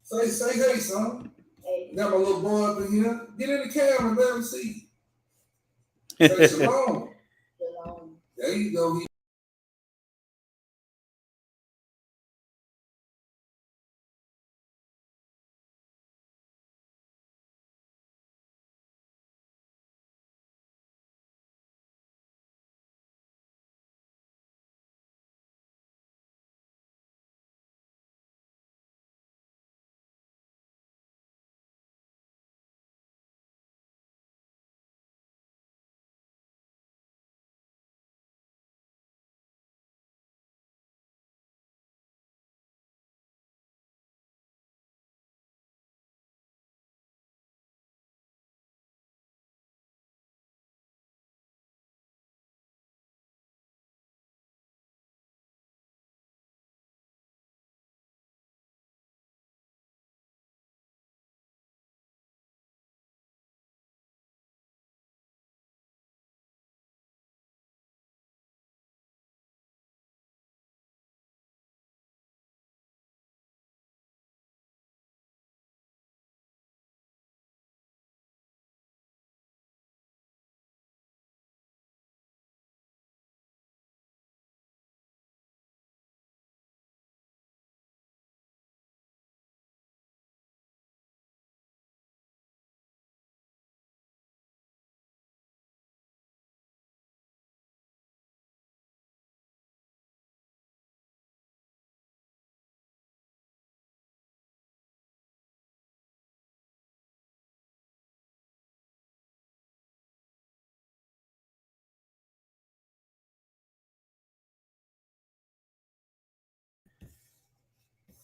Say hey, son. Hey. Got my little boy up in here. Get in the camera and let him see. Say shalom. Shalom. There you go.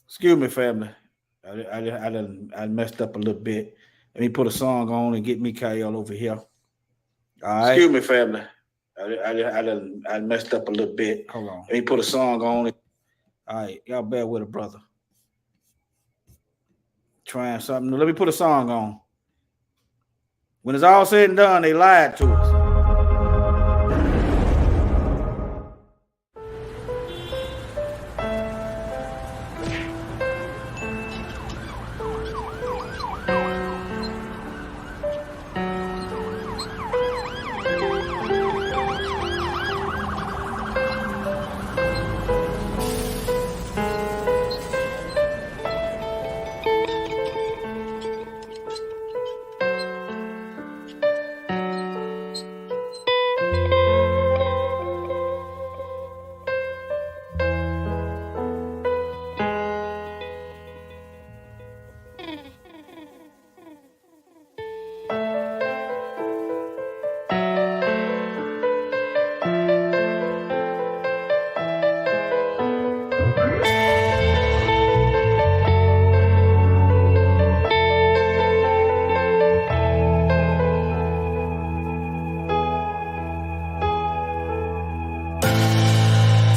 Excuse me, family. I messed up a little bit. Let me put a song on and get Mikael over here. All right. Excuse me, family. I messed up a little bit. Hold on. Let me put a song on. All right, y'all bear with a brother. Trying something. Let me put a song on. When it's all said and done, they lied to us.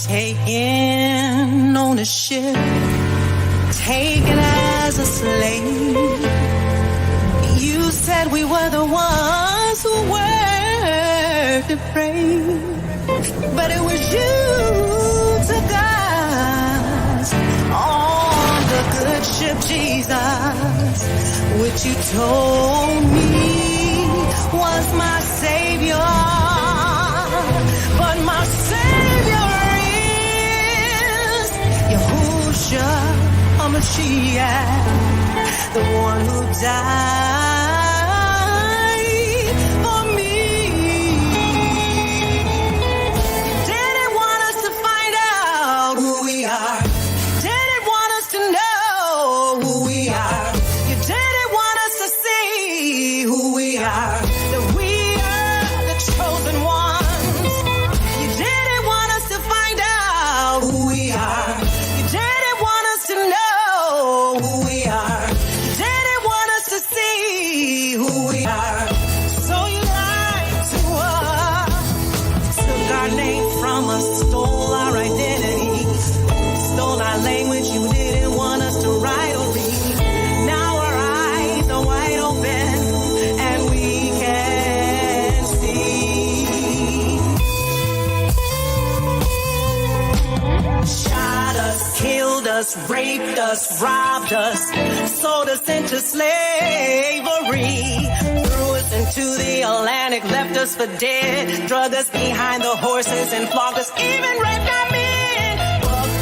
Taken on a ship, taken as a slave. You said we were the ones who were depraved, but it was you took us on the good ship, Jesus, which you told me was my Savior, but my Savior Yahushua HaMashiach, the one who died for me. You didn't want us to find out who we are. You didn't want us to know who we are. You didn't want us to see who we are. That we are the chosen ones. You didn't want us to find out who we are. Didn't want us to know who we are. Didn't want us to see who we are. So you lied to us. Took our name from us, stole our identity, stole our language. You didn't want us to write or read. Now our eyes are wide open and we can see. Shot us, killed us, raped raped us, robbed us, sold us into slavery, threw us into the Atlantic, left us for dead, drug us behind the horses and flogged us, even raped our men.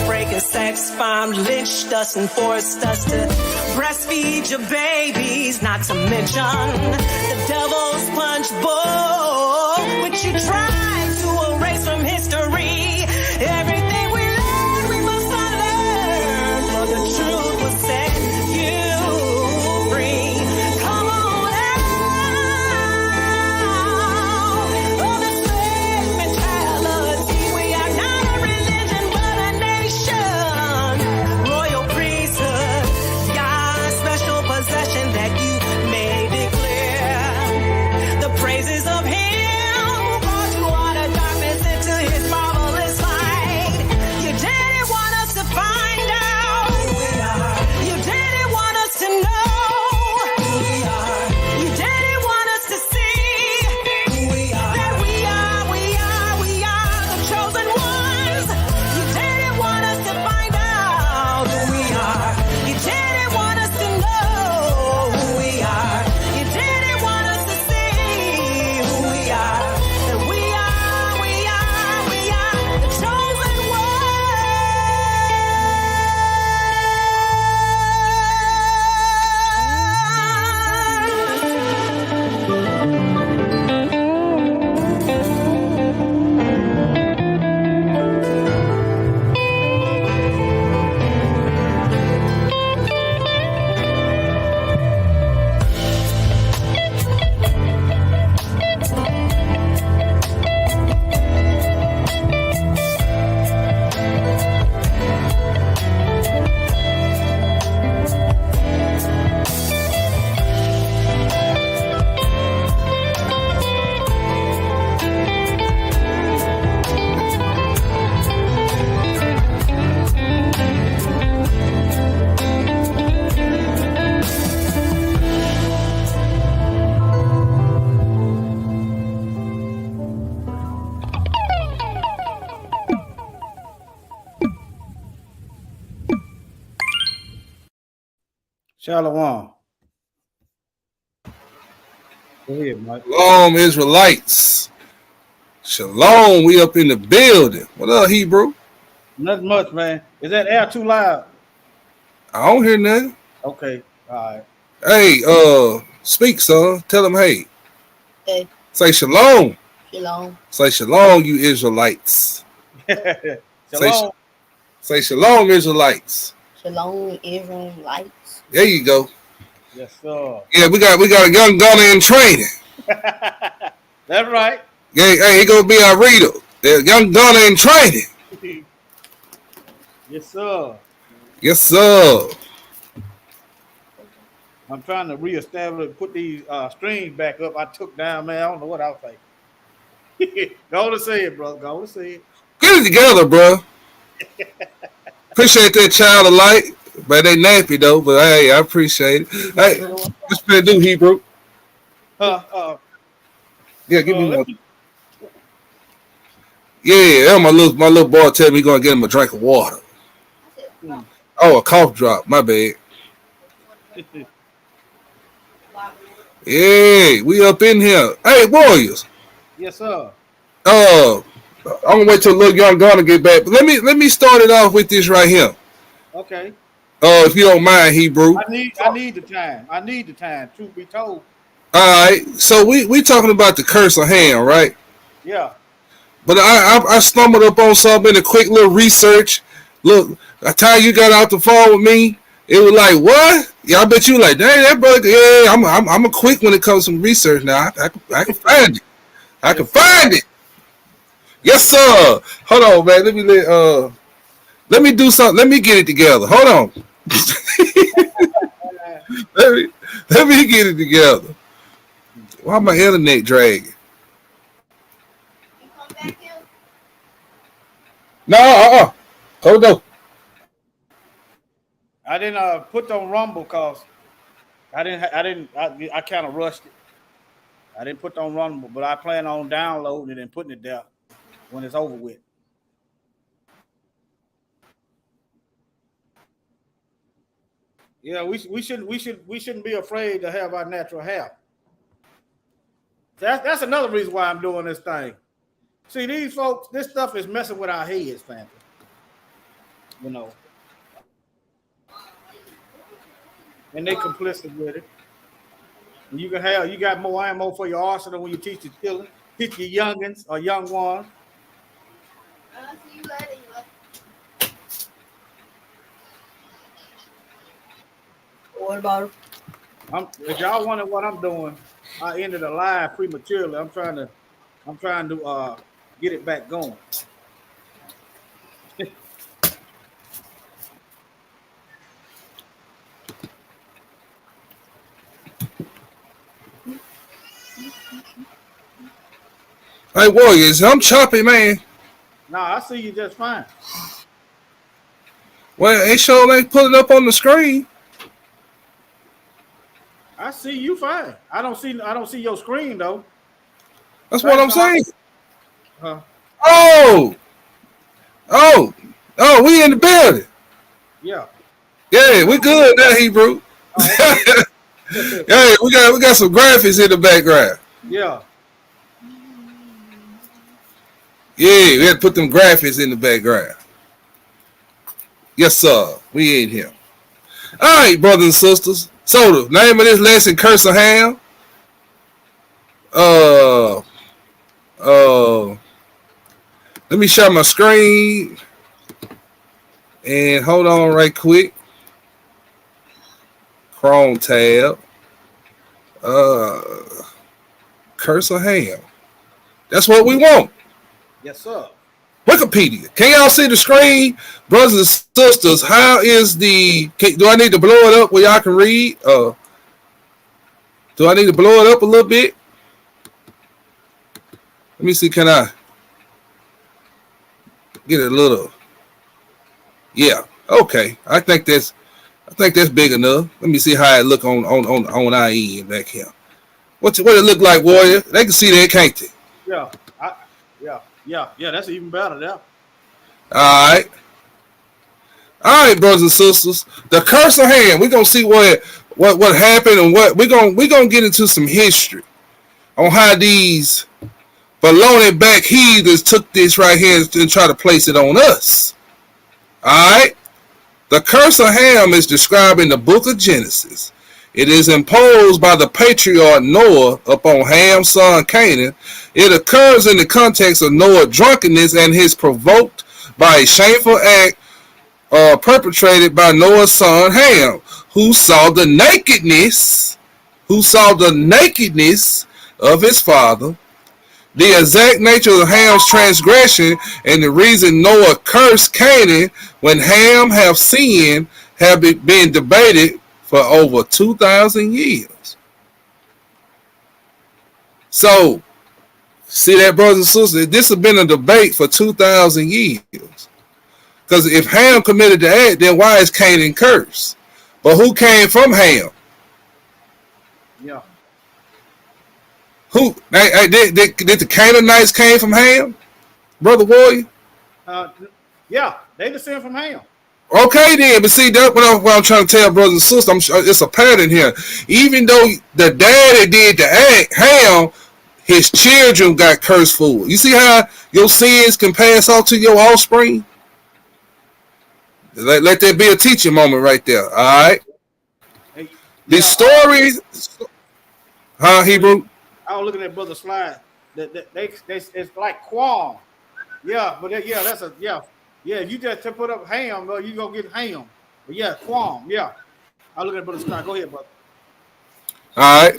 Breaking sex farm, lynched us and forced us to breastfeed your babies, not to mention the devil's punch bowl, which you tried to erase from history. Everything we learned, we must unlearn, for the truth will set you free. Come on out of the slave mentality. We are not a religion, but a nation. Royal priesthood, God's special possession that you may declare the praises of Him. Brought you out of darkness into His marvelous light. You didn't want us to find out who we are. You didn't want us to know who we are. You didn't want us to see who we are. That we are the chosen ones. You didn't want us to find out who we are. You didn't want us to know who we are. You didn't want us to see who we are. That we are the chosen Shalom. Go ahead, Mike. Shalom, Israelites. Shalom, we up in the building. What up, Hebrew? Nothing much, man. Is that air too loud? I don't hear nothing. Okay. All right. Hey, speak, son. Tell them, hey. Hey. Say shalom. Shalom. Say shalom, you Israelites. Shalom. Say shalom, Israelites. Shalom, Israelites. There you go. Yes, sir. Yeah, we got a young gunner in training. That's right. Yeah, hey, he gonna be our reader. The young gunner in training. Yes, sir. Yes, sir. I'm trying to reestablish, put these strings back up. I took down, man. I don't know what I was thinking. Go to say it, bro. Go to say it. Get it together, bro. Appreciate that child of light. But they nappy though. But hey, I appreciate it. Hey, what's gonna do, Hebrew? Yeah, give me one. Yeah, my little boy tell me he gonna get him a drink of water. Oh, a cough drop. My bad. Yeah, we up in here. Hey, Warriors. Yes, sir. I'm gonna wait till little young Gunner get back. But let me start it off with this right here. Okay. If you don't mind, Hebrew. I need the time. I need the time. Truth be told. All right. So we talking about the curse of Ham, right? Yeah. But I stumbled up on something in a quick little research. Look, the time you got out the phone with me, it was like, what? Yeah, I bet you like, dang, that brother. Yeah, I'm a quick when it comes to research now. I can find it. I can find it. Yes, sir. Hold on, man. Let me do something. Let me get it together. Hold on. let me get it together. Why my internet dragging? No, hold on. I didn't put on Rumble because I kind of rushed it. I didn't put on Rumble, but I plan on downloading it and putting it there when it's over with. Yeah, we shouldn't be afraid to have our natural hair. That's another reason why I'm doing this thing. See, these folks, this stuff is messing with our heads, family. You know. And they complicit with it. And you got more ammo for your arsenal when you teach your children, teach your youngins or young ones. I'll see you later. What about If y'all wonder what I'm doing, I ended a live prematurely. I'm trying to get it back going. Hey, Warriors, I'm choppy, man. Nah, I see you just fine. Well, it sure ain't pulling up on the screen. I see you fine. I don't see your screen though. That's what I'm saying. Huh? Oh, we in the building. Yeah. Yeah, we good now, Hebrew. Oh, Hey, we got some graphics in the background. yeah. Yeah, we had to put them graphics in the background. Yes, sir. We in here. All right, brothers and sisters. So the name of this lesson, Curse of Ham. Let me share my screen. And hold on right quick. Chrome tab. Curse of Ham. That's what we want. Yes, sir. Wikipedia. Can y'all see the screen? Brothers and sisters, how is do I need to blow it up where y'all can read? Do I need to blow it up a little bit? Let me see, can I get it a little? Yeah, okay. I think that's big enough. Let me see how it look on our end back here. What it look like, Warrior? They can see that, can't they? Yeah. That's even better now. All right, brothers and sisters. The Curse of Ham. We're gonna see what happened and what we're gonna get into some history on how these baloney back heathens took this right here and try to place it on us. All right. The Curse of Ham is described in the book of Genesis. It is imposed by the patriarch Noah upon Ham's son Canaan. It occurs in the context of Noah's drunkenness and his provoked by a shameful act perpetrated by Noah's son Ham, who saw the nakedness of his father. The exact nature of Ham's transgression and the reason Noah cursed Canaan when Ham have sinned have been debated for over 2,000 years. So, see that, brothers and sisters? This has been a debate for 2,000 years. Because if Ham committed the act, then why is Canaan cursed? But who came from Ham? Yeah. Who? Did the Canaanites came from Ham? Brother Warrior? Yeah, they descend from Ham. Okay then, but see that what I'm trying to tell brothers and sisters, it's a pattern here. Even though the daddy did the act, Ham, his children got cursed for it. You see how your sins can pass off to your offspring? Let that be a teaching moment right there. All right. Hey, This story, Hebrew? I was looking at Brother Slide. It's like qualm. Yeah, but that's a Yeah, if you just put up Ham, well, you gonna get Ham. But yeah, qualm. Yeah, I look at Brother Scott. Go ahead, brother. All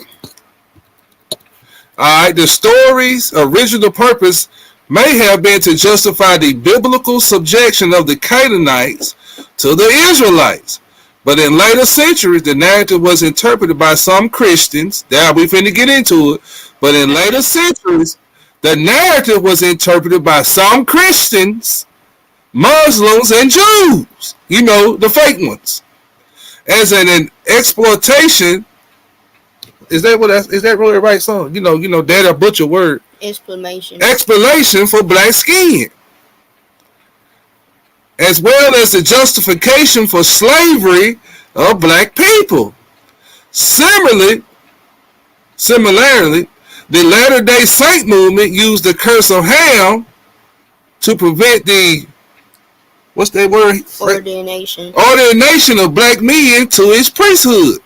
right. The story's original purpose may have been to justify the biblical subjection of the Canaanites to the Israelites, but in later centuries, the narrative was interpreted by some Christians. Now we finna get into it. But in later centuries, the narrative was interpreted by some Christians, Muslims, and Jews, the fake ones, as an exploitation. Is that really the right song? That a butcher word. Explanation for black skin, as well as the justification for slavery of black people. Similarly, the Latter-day Saint movement used the curse of Ham to prevent the, what's that word? Ordination of black men to its priesthood.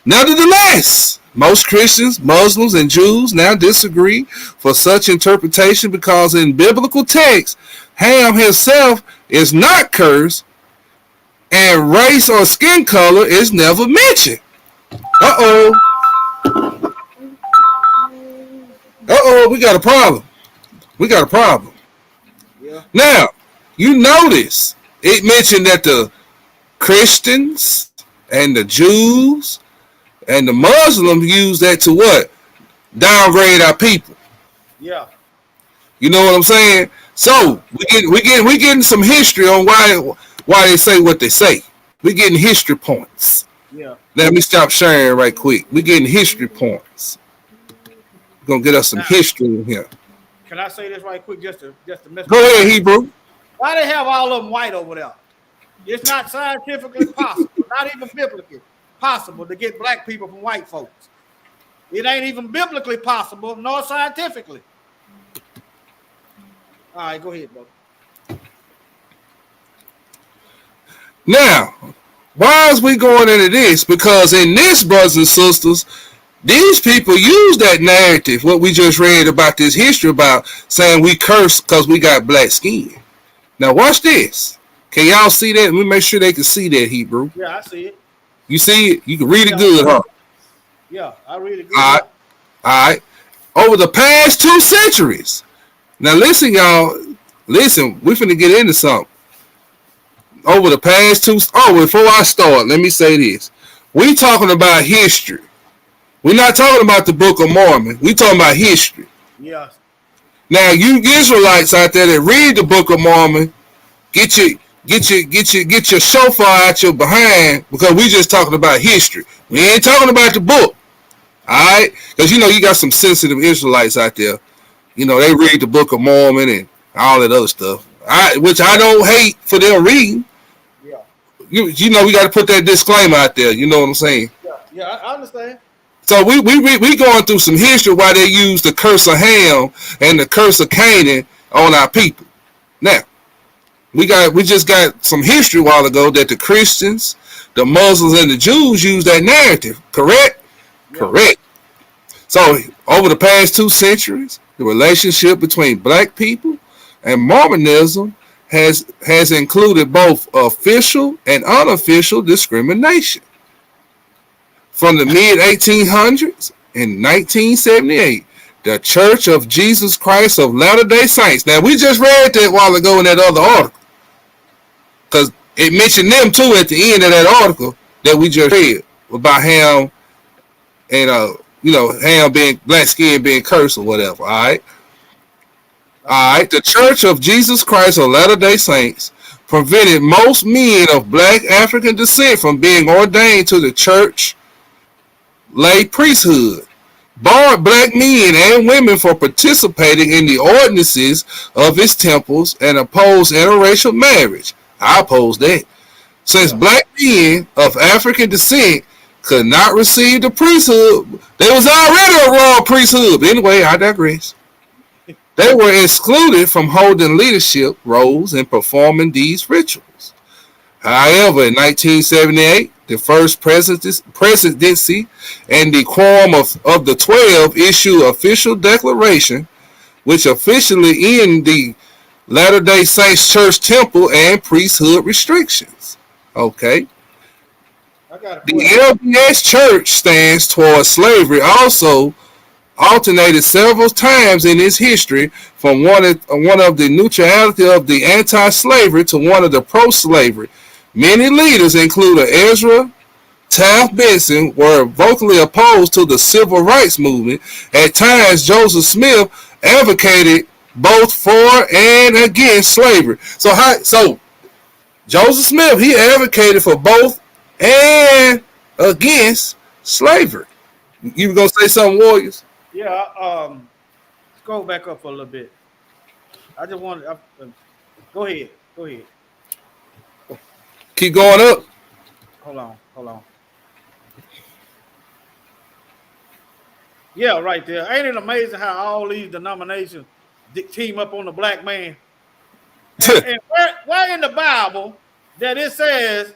Nevertheless, most Christians, Muslims, and Jews now disagree for such interpretation because in biblical texts, Ham himself is not cursed and race or skin color is never mentioned. We got a problem. Yeah. Now, you notice it mentioned that the Christians and the Jews and the Muslims use that to what? Downgrade our people. Yeah. You know what I'm saying? So we getting some history on why they say what they say. We're getting history points. Yeah. Let me stop sharing right quick. We're getting history points. We're gonna get us some history in here. Can I say this right quick just to mess? Go ahead, Hebrew. Why they have all of them white over there? It's not scientifically possible, not even biblically possible to get black people from white folks. It ain't even biblically possible, nor scientifically. All right, go ahead, bro. Now, why is we going into this? Because in this, brothers and sisters, these people use that narrative, what we just read about this history about saying we curse because we got black skin. Now, watch this. Can y'all see that? Let me make sure they can see that, Hebrew. Yeah, I see it. You see it? You can read it good, huh? Yeah, I read it good. All right. Over the past 2 centuries. Now, listen, y'all. Listen, we're finna get into something. Over the past 2... Oh, before I start, let me say this. We talking about history. We're not talking about the Book of Mormon. We talking about history. Yeah. Now, you Israelites out there that read the Book of Mormon, get your shofar out your behind, because we just talking about history. We ain't talking about the book. All right? Because, you know, you got some sensitive Israelites out there. You know, they read the Book of Mormon and all that other stuff. Which I don't hate for them reading. Yeah. You know, we got to put that disclaimer out there. You know what I'm saying? Yeah, I understand. So we going through some history why they use the curse of Ham and the curse of Canaan on our people. Now, we just got some history a while ago that the Christians, the Muslims, and the Jews use that narrative. Correct? Yeah. Correct. So over the past 2 centuries, the relationship between black people and Mormonism has included both official and unofficial discrimination. From the mid-1800s, in 1978, the Church of Jesus Christ of Latter-day Saints. Now, we just read that a while ago in that other article, because it mentioned them too at the end of that article that we just read about Ham and Ham being black skin being cursed or whatever. All right. The Church of Jesus Christ of Latter-day Saints prevented most men of black African descent from being ordained to the church lay priesthood, barred black men and women from participating in the ordinances of its temples, and opposed interracial marriage. I oppose that. Since black men of African descent could not receive the priesthood, they was already a royal priesthood. But anyway, I digress. They were excluded from holding leadership roles and performing these rituals. However, in 1978, the first presidency and the Quorum of the 12 issued official declaration, which officially ended the Latter-day Saints church temple and priesthood restrictions. Okay. The LDS church stands towards slavery also alternated several times in its history from one of the neutrality of the anti-slavery to one of the pro-slavery. Many leaders, including Ezra Taft Benson, were vocally opposed to the civil rights movement. At times, Joseph Smith advocated both for and against slavery. So Joseph Smith, he advocated for both and against slavery. You gonna say something, Warriors? Yeah. Scroll back up for a little bit. I just want to go ahead. Keep going up. Hold on. Yeah, right there. Ain't it amazing how all these denominations team up on the black man? And where in the Bible that it says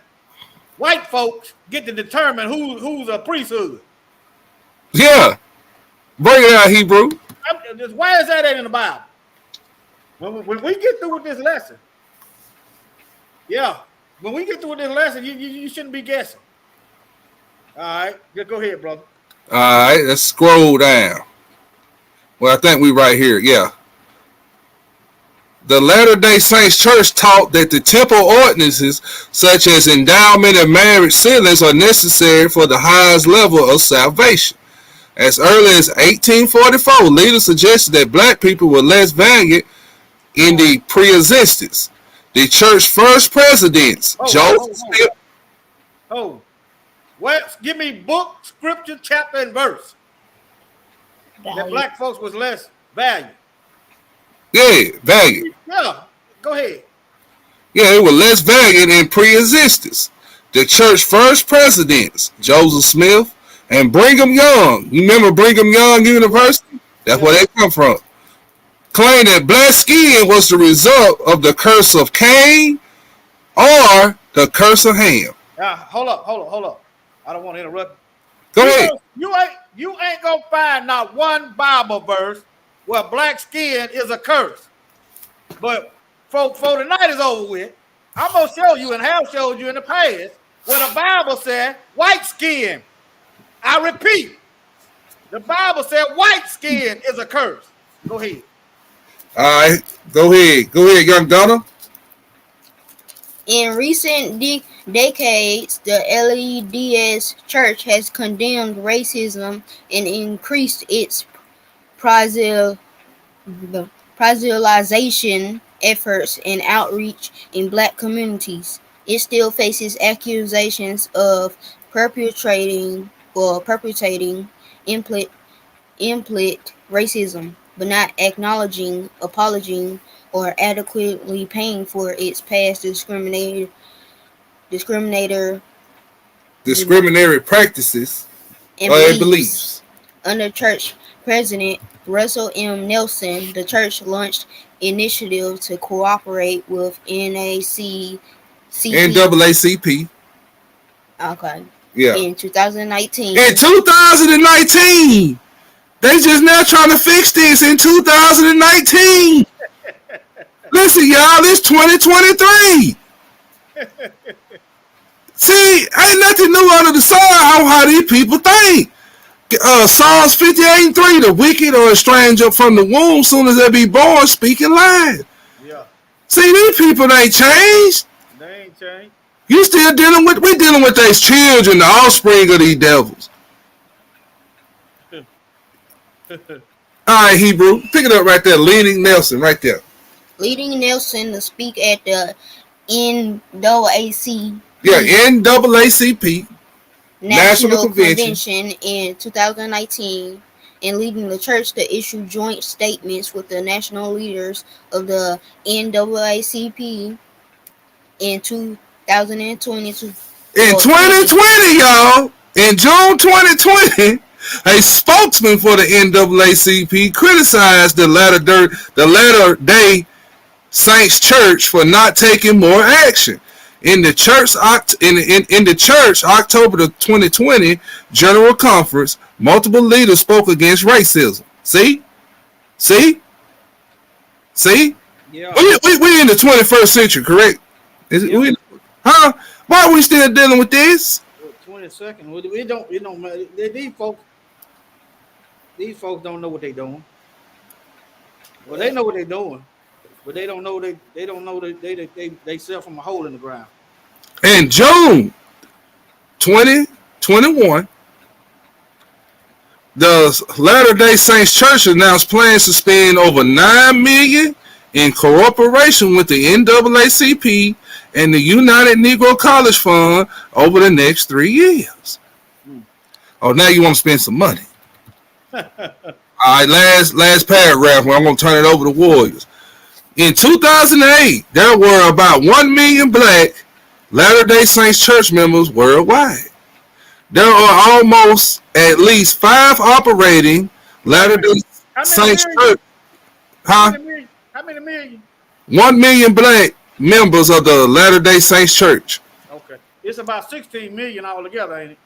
white folks get to determine who's a priesthood? Yeah. Bring it out, Hebrew. Why is that in the Bible? When we get through with this lesson, when we get through with this lesson, you shouldn't be guessing. All right, just go ahead, brother. All right, let's scroll down. Well, I think we right here. Yeah. The Latter-day Saints Church taught that the temple ordinances, such as endowment and marriage sealings, are necessary for the highest level of salvation. As early as 1844, leaders suggested that black people were less valiant in the pre-existence. The church's first presidents, Joseph Smith. Give me book, scripture, chapter, and verse. That black folks was less valiant. Yeah, valiant. Yeah, go ahead. Yeah, they were less valiant in pre-existence. The church's first presidents, Joseph Smith and Brigham Young. You remember Brigham Young University? That's where they come from. Claimed that black skin was the result of the curse of Cain or the curse of Ham. Hold up. I don't want to interrupt. Go ahead. You ain't gonna find not one Bible verse where black skin is a curse. But for the night is over with, I'm gonna show you and have showed you in the past where the Bible said white skin. I repeat, the Bible said white skin is a curse. Go ahead. All right, go ahead, young Donna. In recent decades, the LDS Church has condemned racism and increased its proselytization efforts and outreach in black communities. It still faces accusations of perpetrating implicit racism, but not acknowledging, apologizing, or adequately paying for its past discriminatory practices and or beliefs. Under church president Russell M. Nelson, the church launched initiative to cooperate with NAACP. Okay. Yeah. In 2019. In 2019. They just now trying to fix this in 2019. Listen, y'all, it's 2023. See, ain't nothing new under the sun how these people think. Psalms 58:3, the wicked or a stranger from the womb, soon as they be born, speaking lies. Yeah. See, these people ain't changed. They ain't changed. We dealing with these children, the offspring of these devils. All right, Hebrew, pick it up right there. Leading Nelson, right there. Leading Nelson to speak at the NAACP. Yeah, NAACP. National Convention in 2019, and leading the church to issue joint statements with the national leaders of the NAACP in 2020. In 2020, y'all, in June 2020, a spokesman for the NAACP criticized the Latter-day Saints Church for not taking more action. In the church, October 2020 General Conference, multiple leaders spoke against racism. See? Yeah. We in the 21st century, correct? Why are we still dealing with this? 22nd. It don't matter. These folks don't know what they're doing. Well, they know what they're doing, but they don't know they self from a hole in the ground. In June 2021, the Latter-day Saints Church announced plans to spend over $9 million in cooperation with the NAACP and the United Negro College Fund over the next 3 years. Oh, now you want to spend some money. All right, last paragraph where I'm going to turn it over to Warriors. In 2008, there were about 1 million black Latter-day Saints church members worldwide. There are almost at least 5 operating Latter-day How many Saints million? church. How Huh? many million? How many million? 1 million black members of the Latter-day Saints church. Okay. It's about 16 million altogether, ain't it?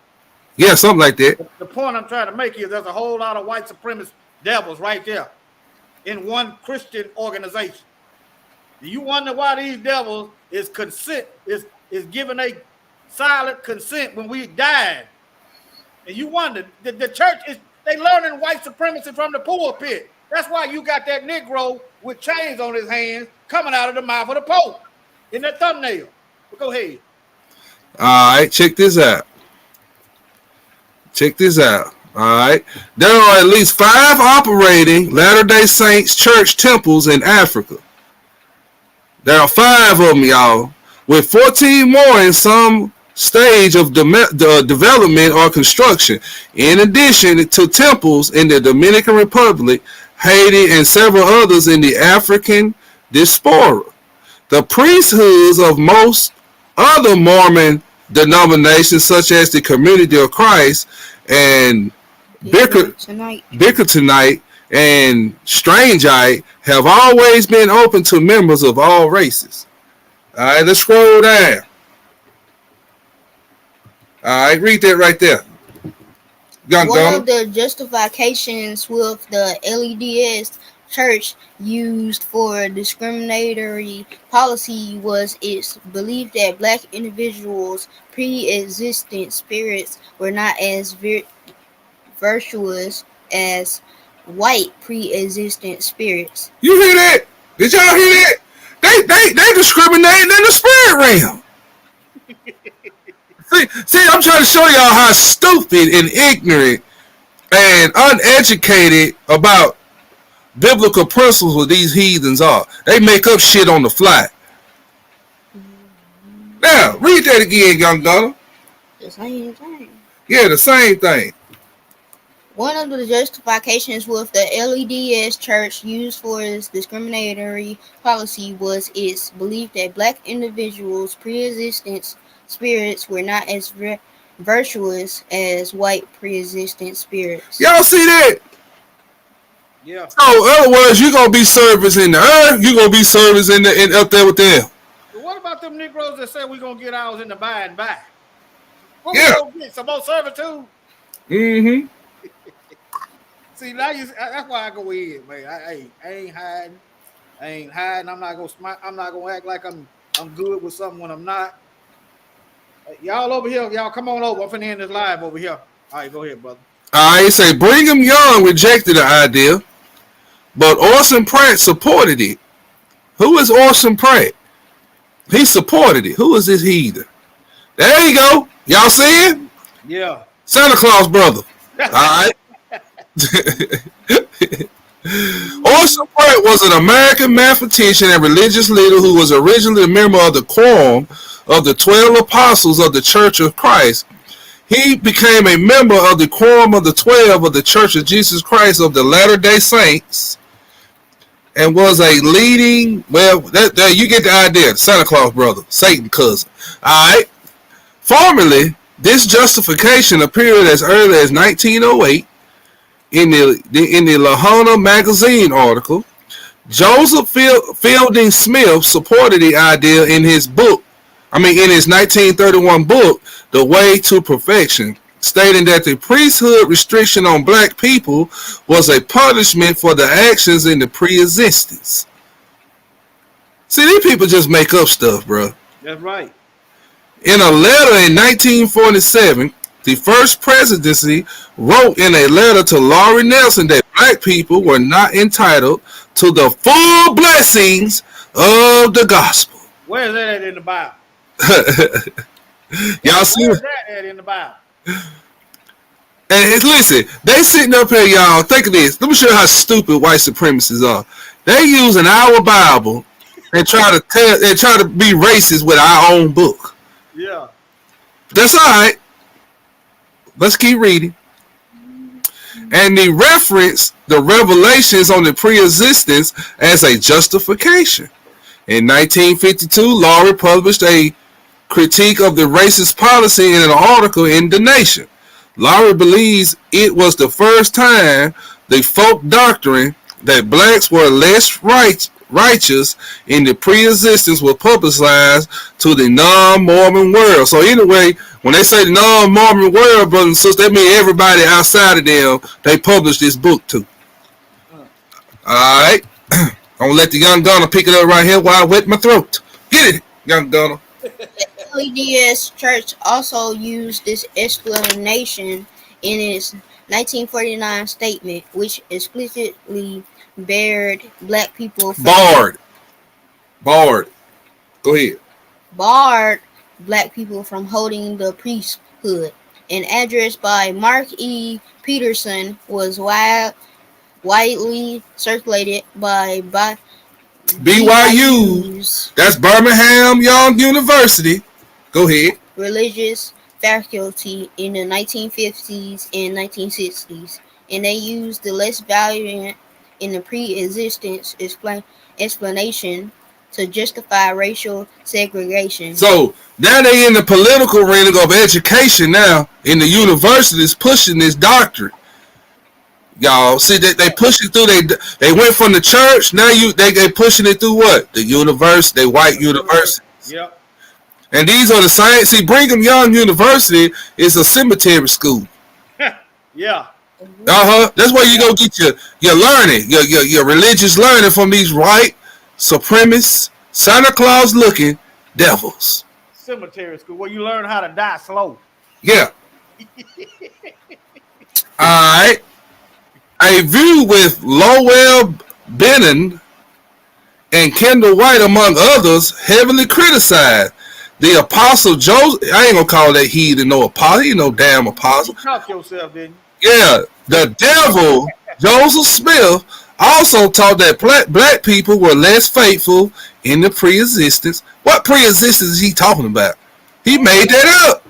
Yeah, something like that. The point I'm trying to make is there's a whole lot of white supremacist devils right there in one Christian organization. Do you wonder why these devils is giving a silent consent when we died? And you wonder, the church they learning white supremacy from the pulpit. That's why you got that Negro with chains on his hands coming out of the mouth of the Pope in that thumbnail. But go ahead. All right, check this out. Check this out. All right. There are at least 5 operating Latter-day Saints church temples in Africa. There are 5 of them, y'all, with 14 more in some stage of development or construction. In addition to temples in the Dominican Republic, Haiti, and several others in the African diaspora. The priesthoods of most other Mormon denominations, such as the Community of Christ and Bickertonite and Strangeite, have always been open to members of all races. All right, let's scroll down. All right, read that right there. One of the justifications with the LDS church used for discriminatory policy was its belief that black individuals' pre-existent spirits were not as virtuous as white pre-existent spirits. You hear that? Did y'all hear that? They discriminating in the spirit realm. See, I'm trying to show y'all how stupid and ignorant and uneducated about biblical principles these heathens are. They make up shit on the fly. Now, read that again, young Donald. The same thing. Yeah, the same thing. One of the justifications with the LDS church used for its discriminatory policy was its belief that black individuals' pre-existent spirits were not as virtuous as white pre-existent spirits. Y'all see that? Yeah. So, in other words, you're gonna be service in the earth. You're gonna be service in up there with them. But what about them Negroes that say we're gonna get ours in the by and by? What Yeah. we gonna get? Some more servitude? Mm-hmm. See, now that's why I go in, man. I ain't hiding. I ain't hiding. I'm not gonna act like I'm good with something when I'm not. Y'all over here, y'all come on over. I'm finna end this live over here. All right, go ahead, brother. All right, say Brigham Young rejected the idea, but Orson Pratt supported it. Who is Orson Pratt? He supported it. Who is this heathen? There you go. Y'all see it? Yeah. Santa Claus brother. All right. Orson Pratt was an American mathematician and religious leader who was originally a member of the Quorum of the 12 Apostles of the Church of Christ. He became a member of the Quorum of the 12 of the Church of Jesus Christ of the Latter-day Saints and was a leading, well, you get the idea, Santa Claus brother, Satan cousin. All right. Formerly, this justification appeared as early as 1908 in the Lahana magazine article. Joseph Fielding Smith supported the idea in his 1931 book, The Way to Perfection, stating that the priesthood restriction on black people was a punishment for the actions in the pre-existence. See, these people just make up stuff, bro. That's right. In a letter in 1947, the first presidency wrote in a letter to Laurie Nelson that black people were not entitled to the full blessings of the gospel. Where is that at in the Bible? Y'all see? Where's that at in the Bible? And listen, they sitting up here, y'all. Think of this. Let me show you how stupid white supremacists are. They using our Bible and try to be racist with our own book. Yeah. That's all right. Let's keep reading. And they reference the revelations on the pre-existence as a justification. In 1952, Laurie published a critique of the racist policy in an article in The Nation. Lowry believes it was the first time the folk doctrine that blacks were less righteous in the pre-existence was publicized to the non-Mormon world. So anyway, when they say the non-Mormon world, brothers and sisters, that means everybody outside of them, they published this book too. Alright. I'm going to let the young Gunner pick it up right here while I wet my throat. Get it, young Gunner. LDS Church also used this explanation in its 1949 statement, which explicitly barred black people from barred black people from holding the priesthood. An address by Mark E. Peterson was widely circulated by BYU's. That's Birmingham Young University. Go ahead. Religious faculty in the 1950s and 1960s, and they used the less variant in the pre-existence explanation to justify racial segregation. So now they in the political arena of education now, in the universities pushing this doctrine. Y'all see that they push it through. They went from the church. Now they pushing it through what? The university, they white universities. Yep. And these are the same. See, Brigham Young University is a cemetery school. Yeah. That's where you go get your learning, your religious learning from these white supremacist, Santa Claus looking devils. Cemetery school where you learn how to die slow. Yeah. All right. A view with Lowell Bennon and Kendall White, among others, heavily criticized. The apostle Joseph, I ain't gonna call that heathen no apostle, he ain't no damn apostle. You caught yourself, didn't you? Yeah, the devil, Joseph Smith, also taught that black people were less faithful in the pre-existence. What pre-existence is he talking about? He made that up.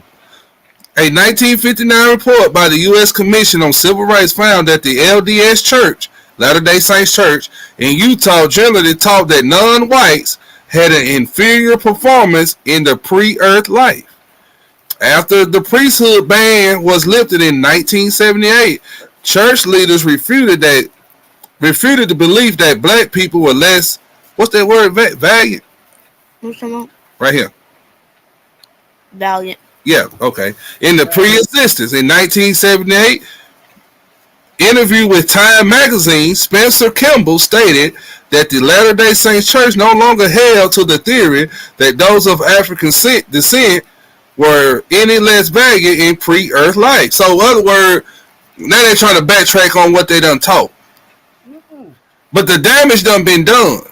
A 1959 report by the U.S. Commission on Civil Rights found that the LDS Church, Latter-day Saints Church, in Utah generally taught that non-whites had an inferior performance in the pre-earth life. After the priesthood ban was lifted in 1978, church leaders refuted the belief that black people were less, what's that word, valiant? Right here. Valiant. Yeah, okay. In the pre-existence, in 1978, interview with Time magazine, Spencer Kimball stated that the Latter-day Saints Church no longer held to the theory that those of African descent were any less valiant in pre-earth life. So, in other words, now they're trying to backtrack on what they done taught. But the damage done been done.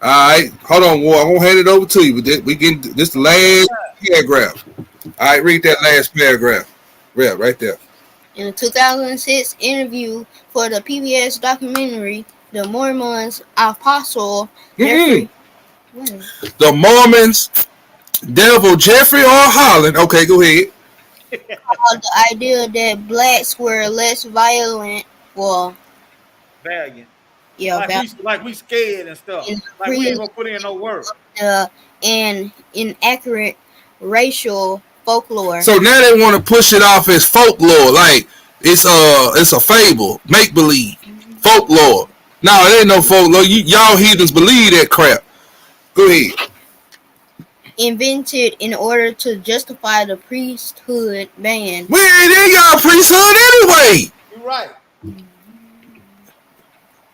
Alright, hold on, War. I'm going to hand it over to you. This the last paragraph. Alright, read that last paragraph. Yeah, right there. In a 2006 interview for the PBS documentary, The Mormons Apostle Jeffrey. The Mormons Devil Jeffrey R. Holland. Okay, go ahead. The idea that blacks were less violent. Well, valiant. Yeah, like we scared and stuff. Like we ain't gonna put in no work. And inaccurate racial folklore. So now they want to push it off as folklore, like it's a fable, make believe, folklore. No, it ain't no folklore. Y'all heathens believe that crap. Go ahead. Invented in order to justify the priesthood ban. We ain't in y'all priesthood anyway. You're right.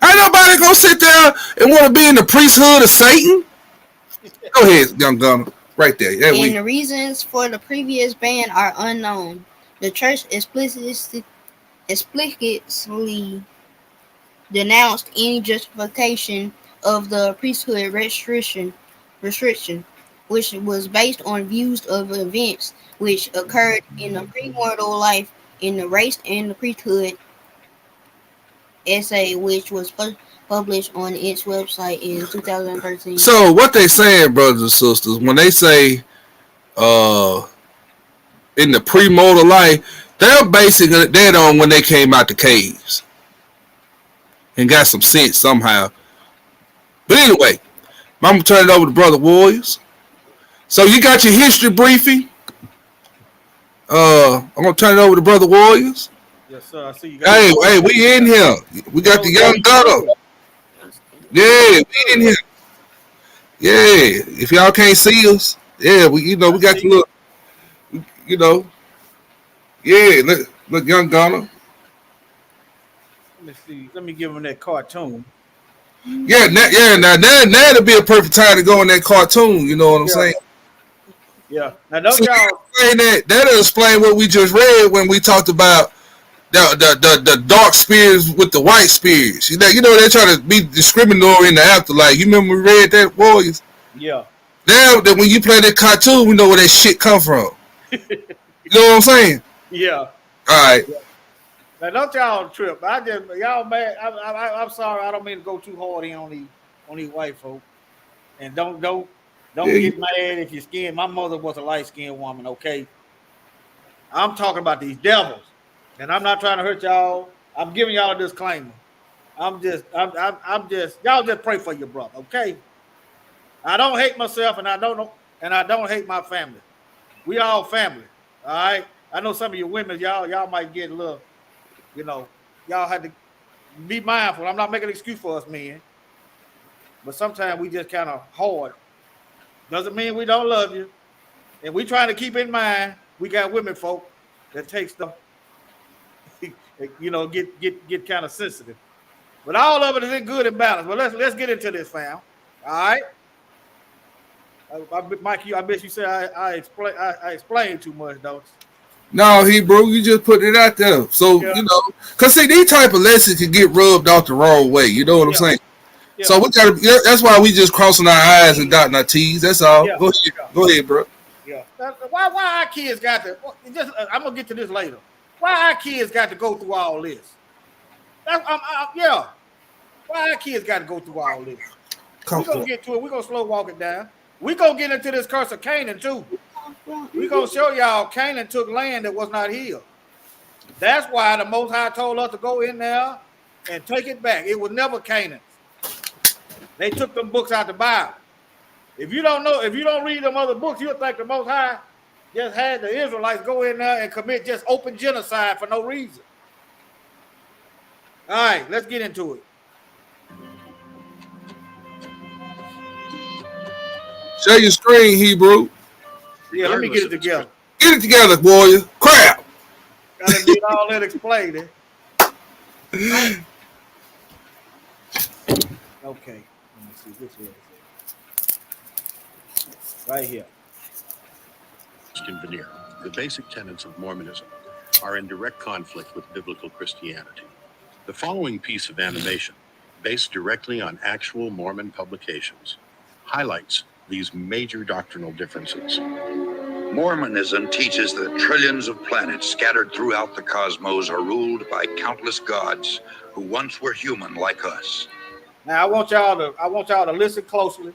Ain't nobody gonna sit there and want to be in the priesthood of Satan. Go ahead, young Gunner. Right there. Yeah, and the reasons for the previous ban are unknown. The church explicitly denounced any justification of the priesthood restriction, which was based on views of events which occurred in the premortal life in the race and the priesthood essay, which was published on its website in 2013. So what they saying, brothers and sisters, when they say in the premortal life, they're basing that on when they came out the caves and got some sense somehow. But anyway, I'm gonna turn it over to Brother Warriors. So you got your history briefing. I'm gonna turn it over to Brother Warriors. Yes, sir. I see you Hey, guys. hey, we in here. We got the young gunner. Yeah, we in here. Yeah, if y'all can't see us, yeah, we we got the look. Yeah, look, young gunner. Let me see. Let me give him that cartoon. Yeah, now that'd be a perfect time to go in that cartoon. You know what I'm saying? Yeah. Now don't So y'all. that'll explain what we just read when we talked about the dark spirits with the white spirits. They try to be discriminatory in the afterlife. You remember we read that, Warriors? Yeah. Now that when you play that cartoon, we know where that shit come from. You know what I'm saying? Yeah. All right. Now don't y'all trip. Y'all mad. I'm sorry. I don't mean to go too hard in on these white folk. And don't get mad if your skin. My mother was a light skinned woman. Okay. I'm talking about these devils, and I'm not trying to hurt y'all. I'm giving y'all a disclaimer. I'm just y'all just pray for your brother. Okay. I don't hate myself, and I don't hate my family. We all family. All right. I know some of you women, y'all might get a little. Y'all had to be mindful. I'm not making an excuse for us men, but sometimes we just kind of hard. Doesn't mean we don't love you. And we trying to keep in mind, we got women folk that take stuff, get kind of sensitive. But all of it is in good and balance. But let's get into this, fam. All right. Mike, I bet you say I explained too much, don't you? No, Hebrew, you just put it out there. So, because see, these type of lessons can get rubbed off the wrong way. You know what I'm saying? Yeah. So that's why we just crossing our eyes and dotting our T's. That's all. Yeah. Go ahead, bro. Yeah. Why our kids got to, I'm going to get to this later. Why our kids got to go through all this? Why our kids got to go through all this? We're going to get to it. We're going to slow walk it down. We're going to get into this curse of Canaan, too. We're going to show y'all Canaan took land that was not his. That's why the Most High told us to go in there and take it back. It was never Canaan. They took them books out the Bible. If you don't read them other books, you'll think the Most High just had the Israelites go in there and commit just open genocide for no reason. All right, let's get into it. Share your screen, Hebrew. Yeah, let me get it together. Get it together, warrior. Crap. Gotta get all that explained. Okay. Let me see. Which one is it? Right here. Veneer. The basic tenets of Mormonism are in direct conflict with biblical Christianity. The following piece of animation, based directly on actual Mormon publications, highlights these major doctrinal differences. Mormonism teaches that trillions of planets scattered throughout the cosmos are ruled by countless gods who once were human like us. Now I want y'all to listen closely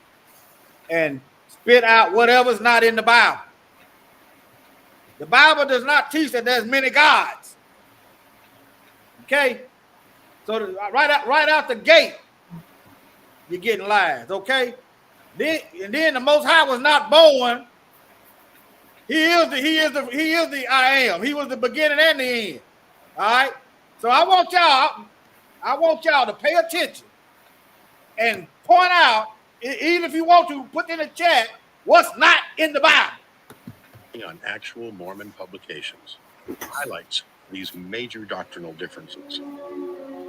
and spit out whatever's not in the Bible. The Bible does not teach that there's many gods. Okay? So right out the gate, you're getting lies, okay? Then the Most High was not born. He is the I am. He was the beginning and the end. All right. So I want y'all to pay attention and point out, even if you want to, put in the chat what's not in the Bible. On actual Mormon publications, highlights these major doctrinal differences.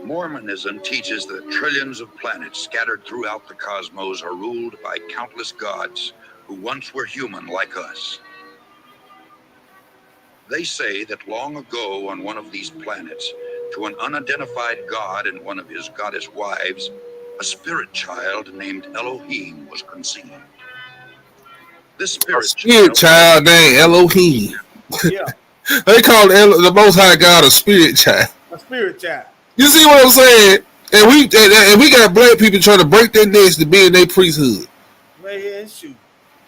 Mormonism teaches that trillions of planets scattered throughout the cosmos are ruled by countless gods who once were human like us. They say that long ago on one of these planets, to an unidentified god and one of his goddess wives, a spirit child named Elohim was conceived. This spirit child named Elohim. Yeah. They call the Most High God a spirit child. A spirit child. You see what I'm saying? And we got black people trying to break their necks to be in their priesthood. Man, shoot.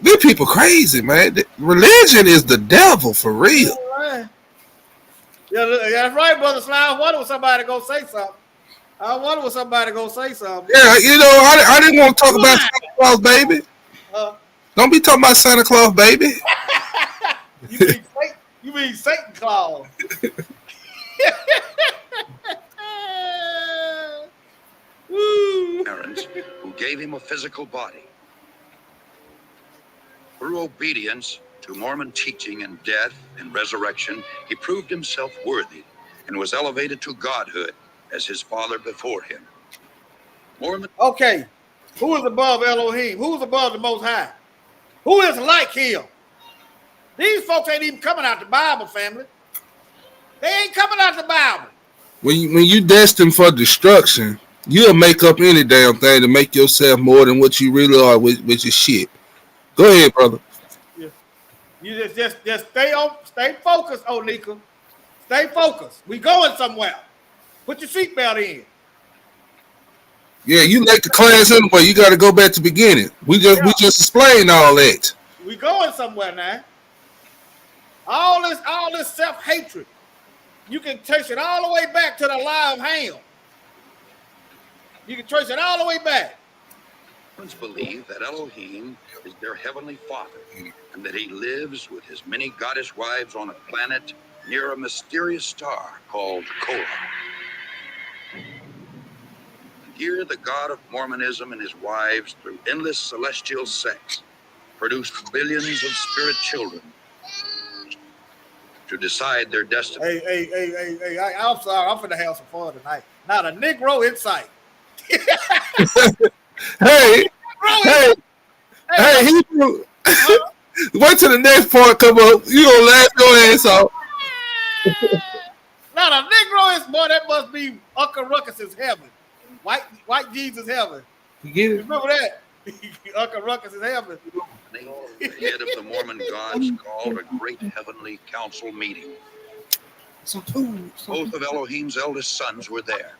These people crazy, man. Religion is the devil for real. All right. Yeah, that's right, Brother Slime. I wonder if somebody gonna say something. Yeah, I didn't want to talk about Santa Claus, baby. Don't be talking about Santa Claus, baby. You mean Satan Claus? Woo. Parents who gave him a physical body. Through obedience to Mormon teaching and death and resurrection, he proved himself worthy and was elevated to godhood as his father before him. Mormon. Okay, who is above Elohim? Who is above the Most High? Who is like him? These folks ain't even coming out the Bible, family. They ain't coming out the Bible. When you destined for destruction, you'll make up any damn thing to make yourself more than what you really are with your shit. Go ahead, brother. You just stay focused, Onika. Stay focused. We going somewhere. Put your seatbelt in. Yeah, you like the class anyway. You got to go back to the beginning. We just explained all that. We going somewhere now. All this self-hatred. You can trace it all the way back to the lie of Ham. You can trace it all the way back. Mormons believe that Elohim is their heavenly father and that he lives with his many goddess wives on a planet near a mysterious star called Kora. Here, the God of Mormonism and his wives, through endless celestial sex, produced billions of spirit children to decide their destiny. Hey, I'm sorry. I'm finna have some fun tonight. Not a Negro in sight. Hey, Hebrew. Wait till the next part come up. You gonna laugh your ass off. Not a Negro is, boy, that must be Uncle Ruckus's heaven. White Jesus heaven. You get it? Remember that? Uncle Ruckus is heaven. The head of the Mormon gods called a great heavenly council meeting. Both of Elohim's eldest sons were there,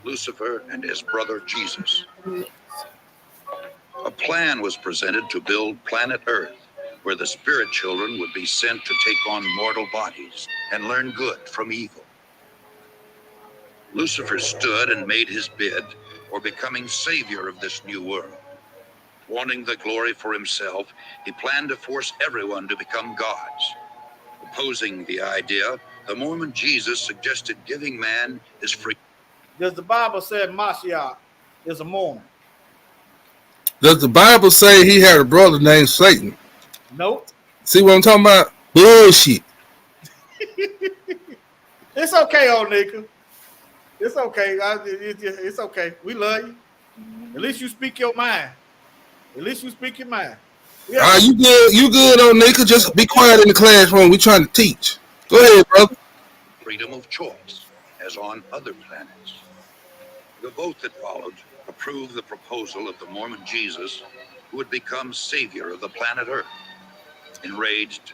Lucifer and his brother Jesus. A plan was presented to build planet Earth, where the spirit children would be sent to take on mortal bodies and learn good from evil. Lucifer stood and made his bid for becoming savior of this new world. Wanting the glory for himself, he planned to force everyone to become gods. Opposing the idea, the Mormon Jesus suggested giving man his free. Does the Bible say Mashiach is a Mormon? Does the Bible say he had a brother named Satan? Nope. See what I'm talking about? Bullshit. It's okay, old nigga. It's okay. It's okay. We love you. At least you speak your mind. At least you speak your mind. Yeah. You good? You good on Nika? Just be quiet in the classroom. We trying to teach. Go ahead, brother. Freedom of choice, as on other planets. The vote that followed approved the proposal of the Mormon Jesus, who would become savior of the planet Earth. Enraged,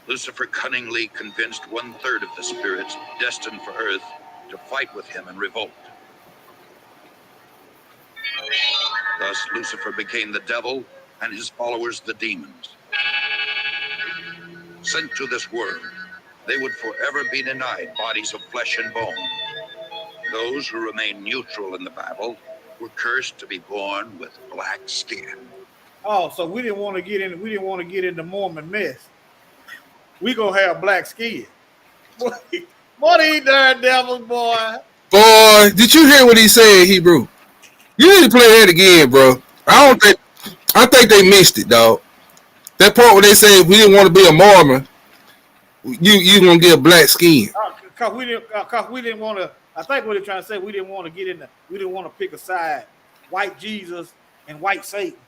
Lucifer cunningly convinced 1/3 of the spirits destined for Earth to fight with him in revolt. Thus, Lucifer became the devil and his followers the demons. Sent to this world, they would forever be denied bodies of flesh and bone. Those who remained neutral in the Bible were cursed to be born with black skin. Oh, so we didn't want to get in. We didn't want to get into Mormon mess. We gonna have black skin. What these darn devils, boy? Boy, did you hear what he said, Hebrew? You need to play that again, bro. I think they missed it, dog. That part where they say we didn't want to be a Mormon, you gonna get a black skin. Cause we didn't want to. I think what they're trying to say, we didn't want to get in the. We didn't want to pick a side, white Jesus and white Satan.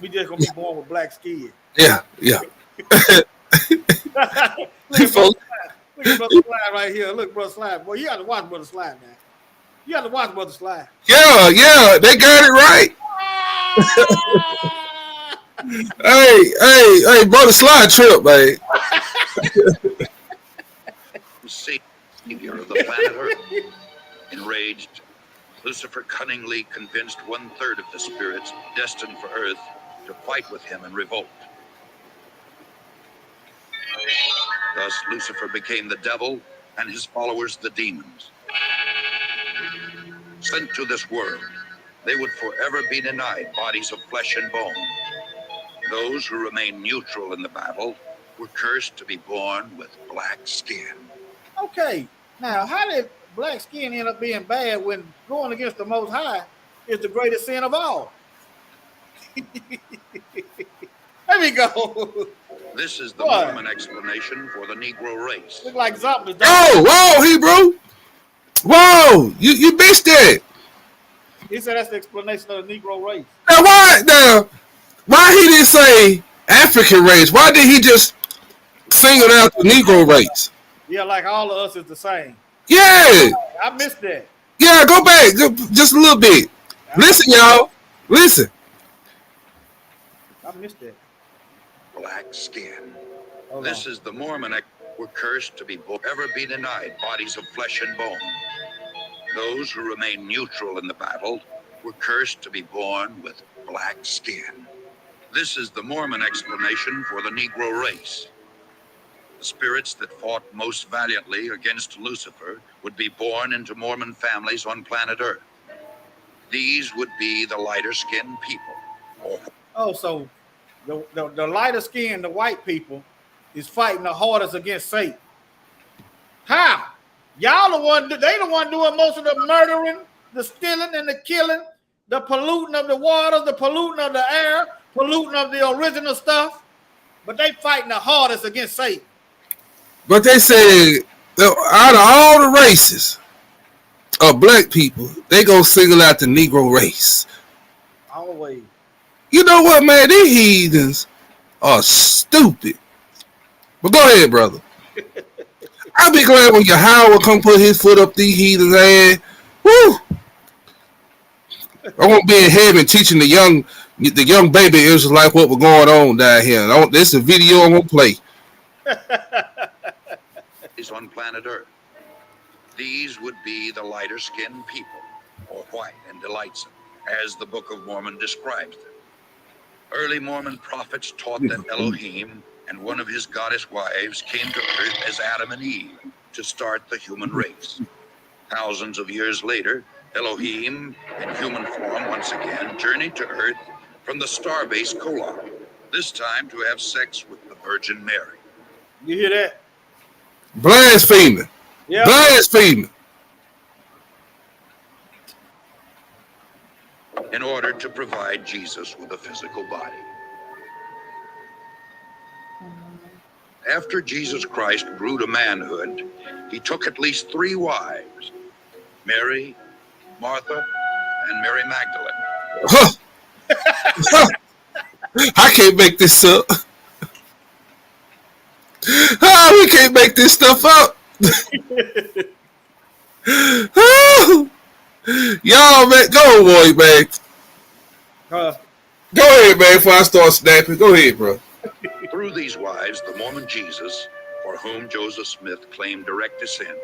We just gonna be born with black skin. Yeah. Look at Brother Slide right here. Look, Brother Slide. Boy, you got to watch Brother Slide, man. You got to watch Brother Slide. Yeah, they got it right. Hey, Brother Slide trip, man. Savior of the planet Earth. Enraged, Lucifer cunningly convinced 1/3 of the spirits destined for Earth to fight with him in revolt. Thus, Lucifer became the devil and his followers the demons. Sent to this world, they would forever be denied bodies of flesh and bone. Those who remained neutral in the battle were cursed to be born with black skin. Okay, now how did black skin end up being bad when going against the Most High is the greatest sin of all? There we go. This is the What? Mormon explanation for the Negro race. Look like zombies. Whoa, Hebrew. Whoa, you missed that. He said that's the explanation of the Negro race. Why he didn't say African race? Why did he just single out the Negro race? Yeah, like all of us is the same. Yeah, I missed that. yeah, go back just a little bit. Listen, y'all. Listen. I missed that. Black skin. Hold This on. is the Mormon were cursed to be ever be denied bodies of flesh and bone. Those who remained neutral in the battle were cursed to be born with black skin. This is the Mormon explanation for the Negro race. The spirits that fought most valiantly against Lucifer would be born into Mormon families on planet Earth. These would be the lighter-skinned people. Oh, so the lighter skin, the white people, is fighting the hardest against Satan. How? Y'all the one, they the one doing most of the murdering, the stealing and the killing, the polluting of the waters, the polluting of the air, polluting of the original stuff. But they fighting the hardest against Satan. But they said out of all the races of black people, they gonna single out the Negro race. Always. You know what, man? These heathens are stupid. But go ahead, brother. I'll be glad when Yahweh come put his foot up these heathens' ass. Woo! I won't be in heaven teaching the young baby Israelite what was going on down here. This is a video I'm gonna play. Is on planet Earth. These would be the lighter-skinned people, or white and delightsome, as the Book of Mormon describes them. Early Mormon prophets taught that Elohim and one of his goddess wives came to Earth as Adam and Eve to start the human race. Thousands of years later, Elohim, in human form once again, journeyed to Earth from the starbase Kolob, this time to have sex with the Virgin Mary. You hear that? Blaspheming. Yeah. Blaspheming. In order to provide Jesus with a physical body. After Jesus Christ grew to manhood, he took at least 3 wives, Mary, Martha, and Mary Magdalene. Huh. I can't make this up. We can't make this stuff up. Y'all, man, go boy, man. Go ahead, man, before I start snapping. Go ahead, bro. Through these wives, the Mormon Jesus, for whom Joseph Smith claimed direct descent,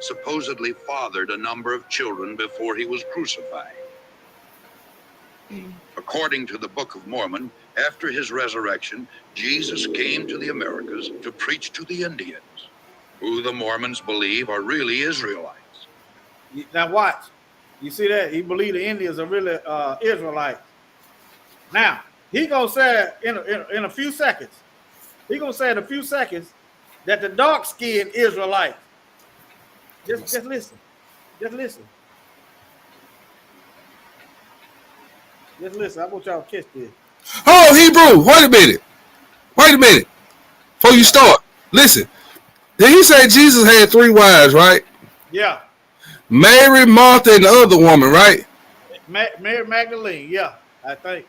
supposedly fathered a number of children before he was crucified. According to the Book of Mormon, after his resurrection, Jesus came to the Americas to preach to the Indians, who the Mormons believe are really Israelites. Now watch. You see that? He believed the Indians are really Israelites. Now, he gonna say in a few seconds, that the dark-skinned Israelites. Just listen. Just listen. Just listen. I want y'all to catch this. Oh, Hebrew, wait a minute. Before you start, listen. Did he say Jesus had 3 wives, right? Yeah. Mary, Martha, and the other woman, right? Mary Magdalene, yeah, I think.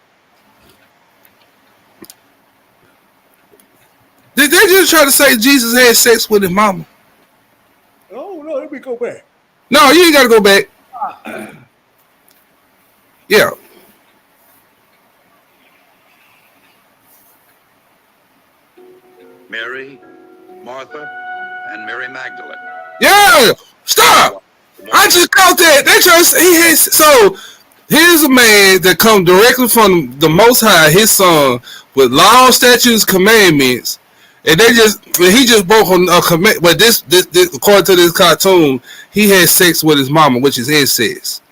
Did they just try to say Jesus had sex with his mama? Oh, no, let me go back. No, you ain't got to go back. Yeah. Mary, Martha, and Mary Magdalene. Yeah. Stop. I just caught that. They try to say so here's a man that come directly from the Most High, his son, with law, statutes, commandments, and he just broke on a command. But this according to this cartoon, he had sex with his mama, which is incest.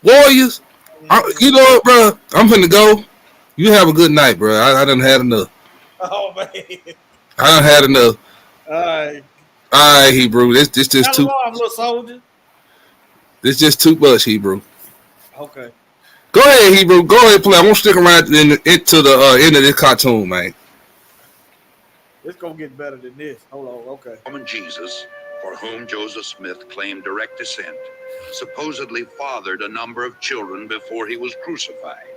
Warriors, you know what, bro? I'm finna go. You have a good night, bro. I done had enough. Oh man. I done had enough. All right. All right, Hebrew. This just too. Shalom, little soldier. This just too much, Hebrew. Okay. Go ahead, Hebrew. Go ahead, play. I won't stick around into the end of this cartoon, man. It's gonna get better than this. Hold on. Okay. Mormon Jesus, for whom Joseph Smith claimed direct descent, supposedly fathered a number of children before he was crucified.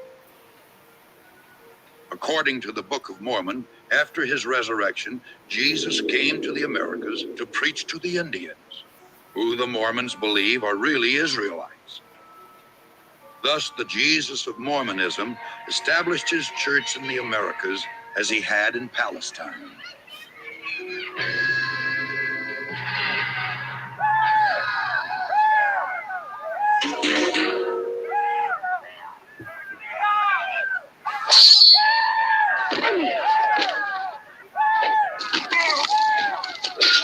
According to the Book of Mormon, after his resurrection, Jesus came to the Americas to preach to the Indians, who the Mormons believe are really Israelites. Thus, the Jesus of Mormonism established his church in the Americas as he had in Palestine.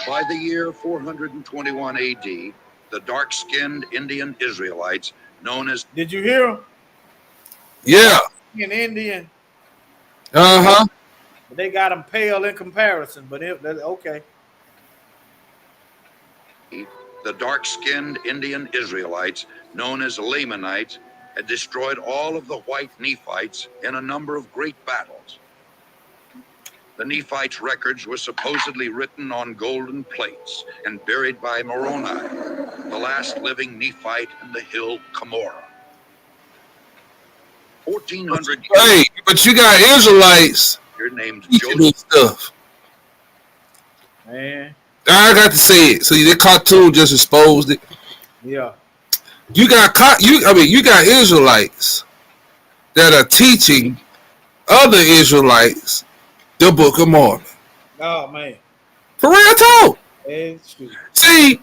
By the year 421 AD, the dark-skinned Indian Israelites known as Did you hear him? Yeah. An Indian. Uh-huh. They got him pale in comparison, but okay. the dark-skinned Indian Israelites known as Lamanites had destroyed all of the white Nephites in a number of great battles. The Nephites' records were supposedly written on golden plates and buried by Moroni, the last living Nephite in the hill Cumorah. 1400 Hey, but you got Israelites years named teaching Joseph. this stuff. Man, I got to say it. So the cartoon just exposed it. yeah. You got Israelites that are teaching other Israelites the Book of Mormon. Oh man, For real talk. it's true. See,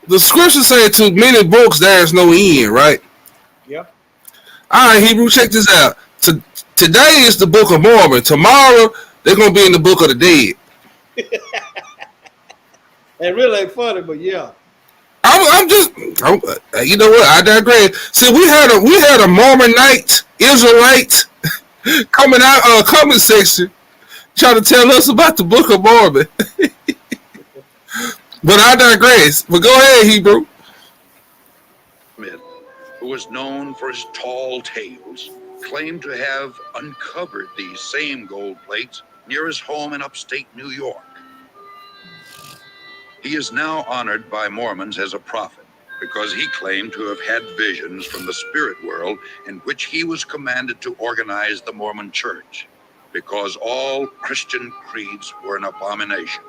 the scriptures say to many books there is no end, right? Yep. All right, Hebrew, check this out. Today is the Book of Mormon. Tomorrow they're gonna be in the Book of the Dead. It really ain't funny, but yeah. You know what? I digress. See, we had a Mormonite Israelite coming out comment section trying to tell us about the Book of Mormon. But I digress. But go ahead, Hebrew. Smith, who was known for his tall tales, claimed to have uncovered these same gold plates near his home in upstate New York. He is now honored by Mormons as a prophet because he claimed to have had visions from the spirit world in which he was commanded to organize the Mormon church, because all Christian creeds were an abomination.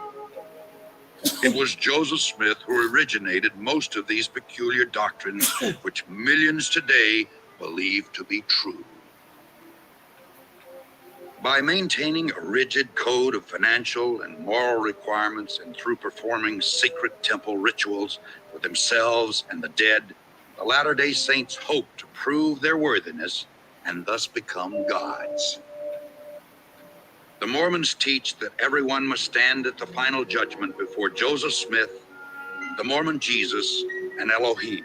It was Joseph Smith who originated most of these peculiar doctrines, which millions today believe to be true. By maintaining a rigid code of financial and moral requirements and through performing sacred temple rituals for themselves and the dead, the Latter-day Saints hope to prove their worthiness and thus become gods. The Mormons teach that everyone must stand at the final judgment before Joseph Smith, the Mormon Jesus, and Elohim.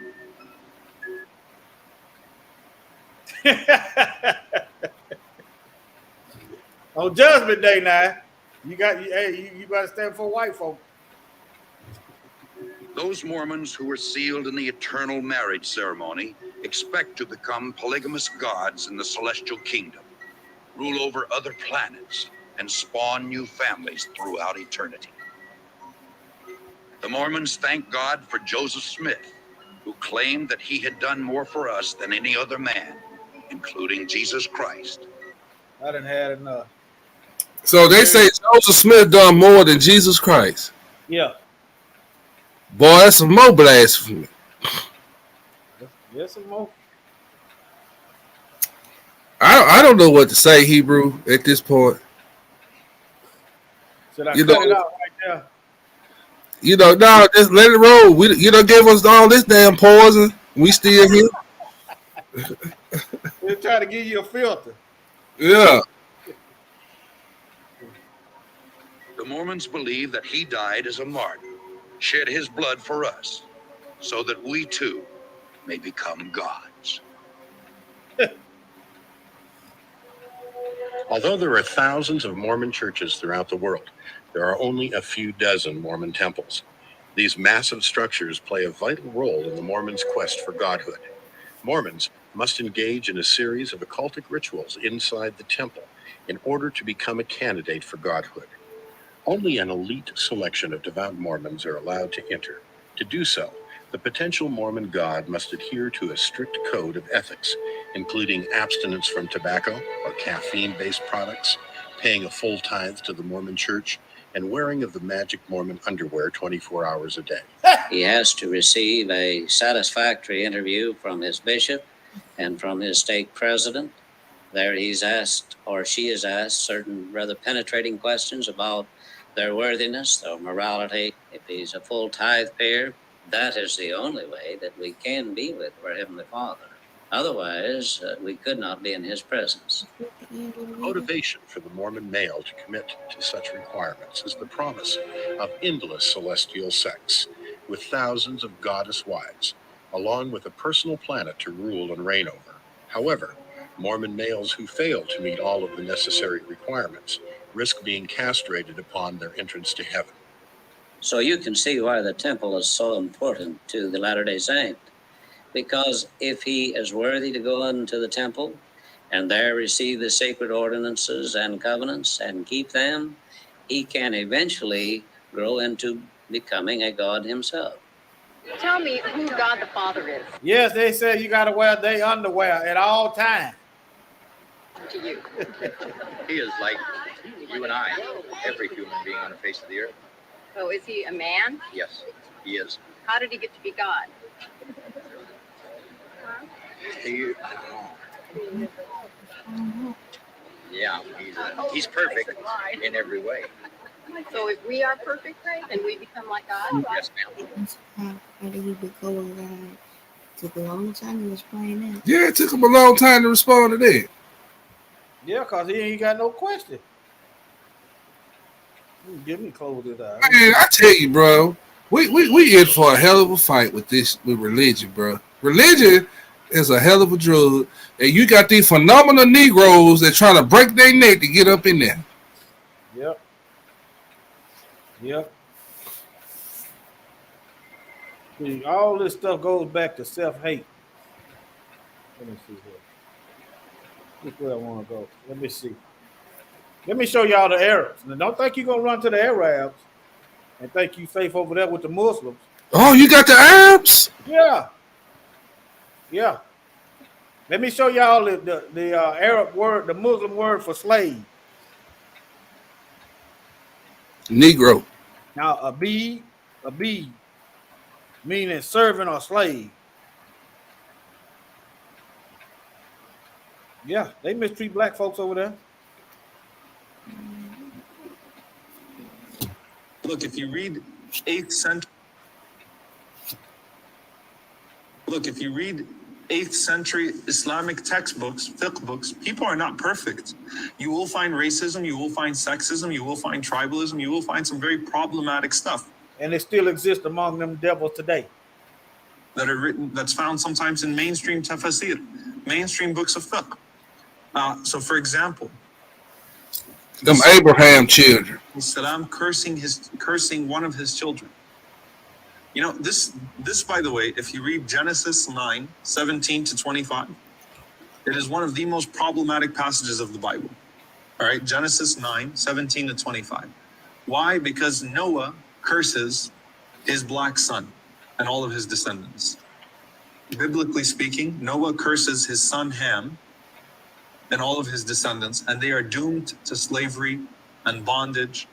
On Judgment Day now, you better stand for white folk. Those Mormons who were sealed in the eternal marriage ceremony expect to become polygamous gods in the celestial kingdom, rule over other planets, and spawn new families throughout eternity. The Mormons thank God for Joseph Smith, who claimed that he had done more for us than any other man, including Jesus Christ. I done had enough. So they say Joseph Smith done more than Jesus Christ. Yeah. Boy, that's some more blasphemy. Yes, some more. I don't know what to say, Hebrew, at this point. Should I You cut know- it out right there? You know, no, just let it roll. You don't give us all this damn poison. We still here. They're trying to give you a filter. Yeah. The Mormons believe that he died as a martyr, shed his blood for us, so that we too may become gods. Although there are thousands of Mormon churches throughout the world, there are only a few dozen Mormon temples. These massive structures play a vital role in the Mormons' quest for godhood. Mormons must engage in a series of occultic rituals inside the temple in order to become a candidate for godhood. Only an elite selection of devout Mormons are allowed to enter. To do so, the potential Mormon god must adhere to a strict code of ethics, including abstinence from tobacco or caffeine-based products, paying a full tithe to the Mormon church, and wearing of the magic Mormon underwear 24 hours a day. He has to receive a satisfactory interview from his bishop and from his stake president. There he's asked, or she is asked, certain rather penetrating questions about their worthiness, their morality. If he's a full tithe payer, that is the only way that we can be with our Heavenly Father. Otherwise, we could not be in his presence. Motivation for the Mormon male to commit to such requirements is the promise of endless celestial sex, with thousands of goddess wives, along with a personal planet to rule and reign over. However, Mormon males who fail to meet all of the necessary requirements risk being castrated upon their entrance to heaven. So you can see why the temple is so important to the Latter-day Saint. Because if he is worthy to go into the temple and there receive the sacred ordinances and covenants and keep them, he can eventually grow into becoming a god himself. Tell me who God the Father is Yes, they say you got to wear their underwear at all times. to you. He is like you and I, every human being on the face of the earth. So is he a man? Yes, he is. How did he get to be God? He's perfect in every way. So if we are perfect, then we become like God? Yes, ma'am. How did he become God? Took a long time to explain that. Yeah, it took him a long time to respond to that. Yeah, because he ain't got no question. Give me close this out. Man, I tell you, bro, we in for a hell of a fight with religion, bro. Religion is a hell of a drug, and you got these phenomenal Negroes that trying to break their neck to get up in there. Yep. Yep. See, all this stuff goes back to self-hate. Let me see here. This is where I want to go. Let me see. Let me show y'all the Arabs. Now, don't think you're going to run to the Arabs and think you safe over there with the Muslims. Oh, you got the Arabs? Yeah. Yeah. Let me show y'all the Arab word, the Muslim word for slave. Negro. Now, abid, meaning servant or slave. Yeah, they mistreat black folks over there. Look, if you read 8th century, Islamic textbooks, fiqh books, people are not perfect. You will find racism, you will find sexism, you will find tribalism, you will find some very problematic stuff. And it still exists among them devils today. That are written, that's found sometimes in mainstream tafsir, mainstream books of fiqh. So for example, Them Abraham children. Saddam cursing one of his children. You know, this by the way, if you read Genesis 9:17-25, it is one of the most problematic passages of the Bible. All right, Genesis 9:17-25. Why? Because Noah curses his black son and all of his descendants. Biblically speaking, Noah curses his son Ham and all of his descendants, and they are doomed to slavery and bondage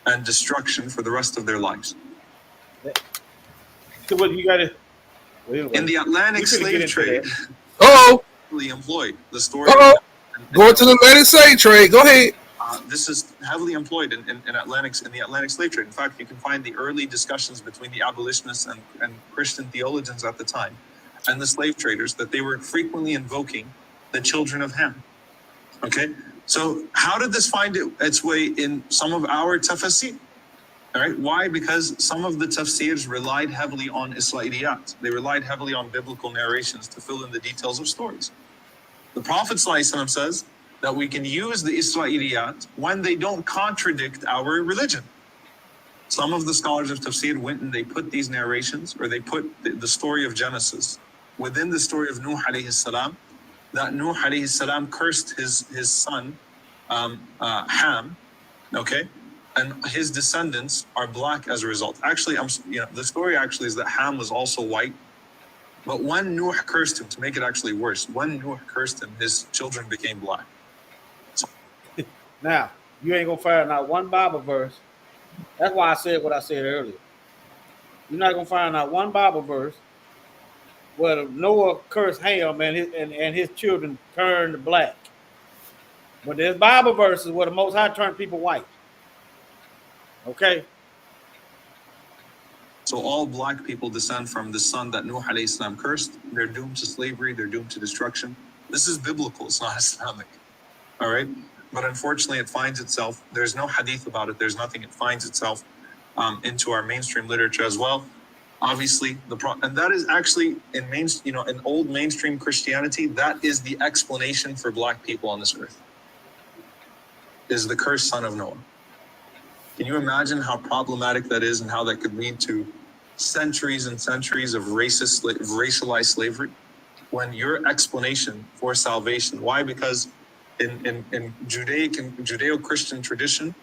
and destruction for the rest of their lives. So what you got In the Atlantic slave trade, Uh-oh. heavily employed. The story. Uh-oh. Going to the Atlantic slave trade. Go ahead. This is heavily employed in the Atlantic slave trade. In fact, you can find the early discussions between the abolitionists and Christian theologians at the time and the slave traders that they were frequently invoking the children of Ham. Okay, so how did this find its way in some of our tafsir? All right, why? Because some of the tafsirs relied heavily on Israeliyat. They relied heavily on biblical narrations to fill in the details of stories. The Prophet ﷺ says, that we can use the Israeliyat when they don't contradict our religion. Some of the scholars of tafsir went and they put these narrations, or they put the story of Genesis within the story of Nuh alayhi salam, that Nuh alayhi salam cursed his son, Ham, okay? And his descendants are black as a result. Actually, the story actually is that Ham was also white. But when Nuh cursed him, to make it actually worse, when Nuh cursed him, his children became black. Now, you ain't gonna find out one Bible verse. That's why I said what I said earlier. You're not gonna find out one Bible verse where Noah cursed Ham and his children turned black. But there's Bible verses where the Most High turned people white. Okay. So all black people descend from the son that Nuh alayhi salam cursed. They're doomed to slavery. They're doomed to destruction. This is biblical. It's not Islamic. All right. But unfortunately, it finds itself. There's no hadith about it. There's nothing. It finds itself into our mainstream literature as well. Obviously, and that is actually in old mainstream Christianity. That is the explanation for black people on this earth. Is the cursed son of Noah. Can you imagine how problematic that is and how that could lead to centuries and centuries of racialized slavery? When your explanation for salvation, why? Because in Judeo-Christian tradition,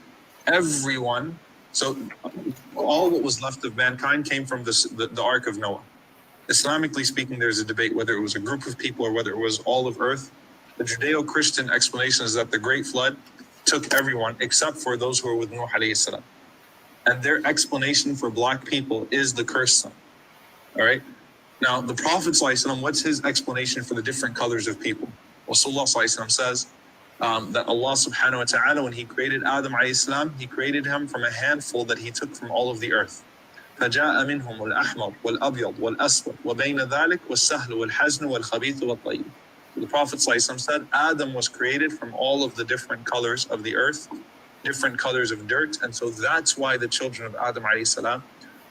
everyone, so all what was left of mankind came from the Ark of Noah. Islamically speaking, there's a debate whether it was a group of people or whether it was all of earth. The Judeo-Christian explanation is that the Great Flood took everyone except for those who were with Nuh alayhi salam. And their explanation for black people is the cursed son. All right. Now, the Prophet ﷺ, what's his explanation for the different colors of people? Rasulullah ﷺ says that Allah subhanahu wa ta'ala, when he created Adam alayhi salam, he created him from a handful that he took from all of the earth. فَجَاءَ مِنْهُمُ الْأَحْمَرُ وَالْأَبْيَضُ وَالْأَسْوَدُ وَبَيْنَ ذَلِكَ وَالسَّهْلُ وَالْحَزْنُ وَالْخَبِيثُ وَالطَّيِّبُ. The Prophet ﷺ said Adam was created from all of the different colors of the earth, different colors of dirt, and so that's why the children of Adam alayhi salam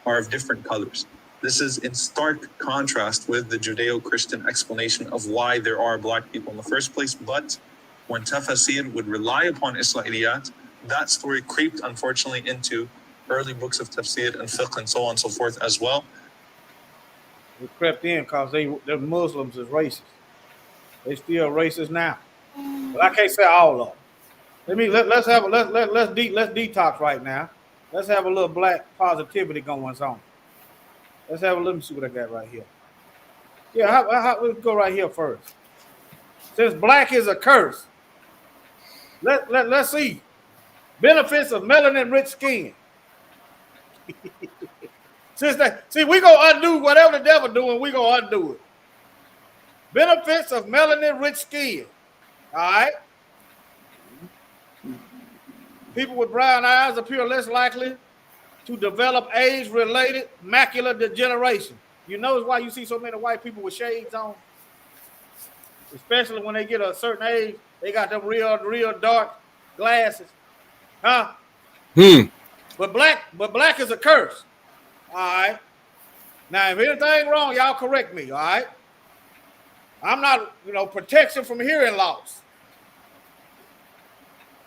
are of different colors. This is in stark contrast with the Judeo-Christian explanation of why there are black people in the first place. But when tafsir would rely upon Israeliyat, that story creeped, unfortunately, into early books of tafsir and fiqh and so on and so forth as well. It crept in because the Muslims is racist. They still racist now, but I can't say all of them. Let's detox right now. Let's have a little black positivity going on. Let me see what I got right here. Yeah, let's go right here first. Since black is a curse, let's see benefits of melanin-rich skin. We gonna undo whatever the devil doing. We gonna undo it. Benefits of melanin-rich skin. All right. People with brown eyes appear less likely to develop age-related macular degeneration. You notice why you see so many white people with shades on? Especially when they get a certain age, they got them real dark glasses. Huh? But black is a curse. All right. Now, if anything wrong, y'all correct me, all right? I'm not, protection from hearing loss.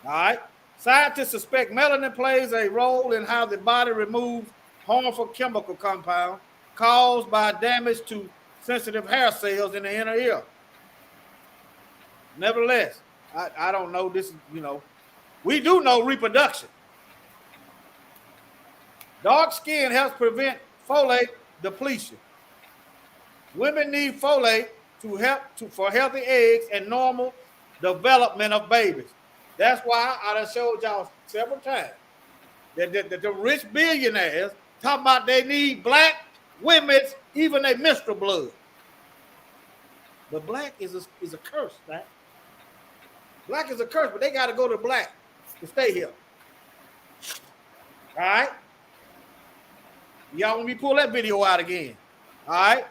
All right. Scientists suspect melanin plays a role in how the body removes harmful chemical compounds caused by damage to sensitive hair cells in the inner ear. Nevertheless, I don't know this, we do know reproduction. Dark skin helps prevent folate depletion. Women need folate for healthy eggs and normal development of babies. That's why I done showed y'all several times that the rich billionaires talk about they need black women's, even their menstrual blood. But black is a curse, right? Black is a curse, but they got to go to black to stay here. All right? Y'all want me to pull that video out again? All right?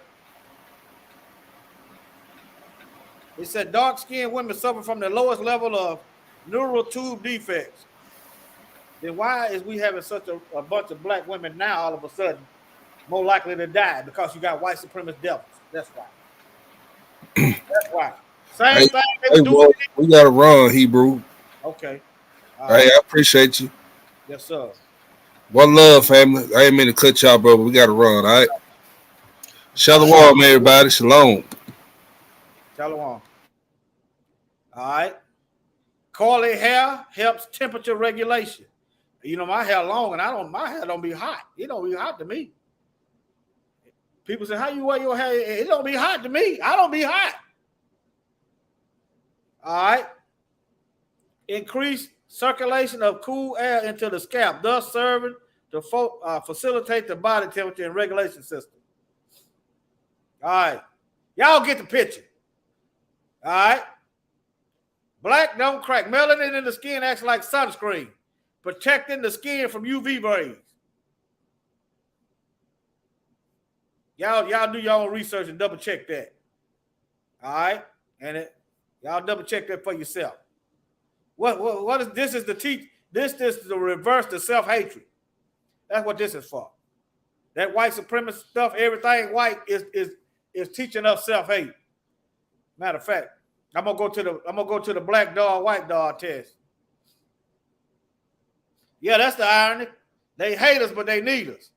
It said dark-skinned women suffer from the lowest level of neural tube defects. Then why is we having such a bunch of black women now all of a sudden more likely to die? Because you got white supremacist devils. That's why. That's why. Same thing they Hey, would do. bro, we gotta run, Hebrew. Okay. All Hey, right. I appreciate you. Yes, sir. One love, family. I ain't mean to cut y'all, bro, but we gotta run. All right. Shalom, everybody. Shalom. Shalom. All right. Curly hair helps temperature regulation. You know, my hair long and my hair don't be hot. It don't be hot to me. People say, how you wear your hair? It don't be hot to me. I don't be hot. All right. Increase circulation of cool air into the scalp, thus serving to facilitate the body temperature and regulation system. All right. Y'all get the picture. All right. Black don't crack. Melanin in the skin acts like sunscreen, protecting the skin from UV rays. Y'all do your own research and double check that. All right. And y'all double check that for yourself. What is this? Is the teach? This is the reverse to self-hatred. That's what this is for. That white supremacist stuff, everything white is teaching us self-hate. Matter of fact, I'm gonna go to the black dog, white dog test. Yeah, that's the irony. They hate us, but they need us.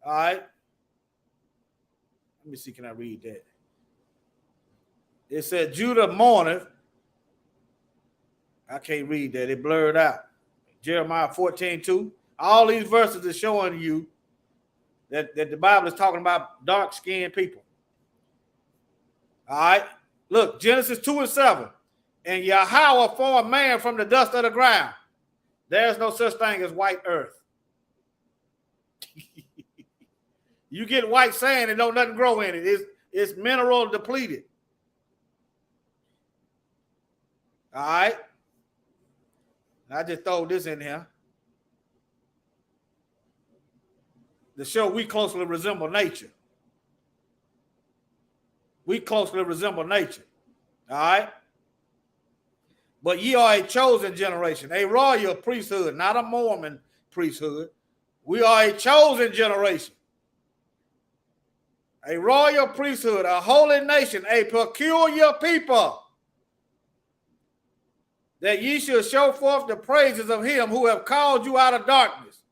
All right. Let me see. Can I read that? It said Judah mourneth. I can't read that. It blurred out. Jeremiah 14:2. All these verses are showing you that the Bible is talking about dark-skinned people. All right. Look, Genesis 2:7. And Yahweh formed man from the dust of the ground. There's no such thing as white earth. You get white sand and don't nothing grow in it. It's mineral depleted. All right. I just throw this in here to show we closely resemble nature. We closely resemble nature. All right. But ye are a chosen generation, a royal priesthood, not a Mormon priesthood. We are a chosen generation, a royal priesthood, a holy nation, a peculiar people, that ye should show forth the praises of him who have called you out of darkness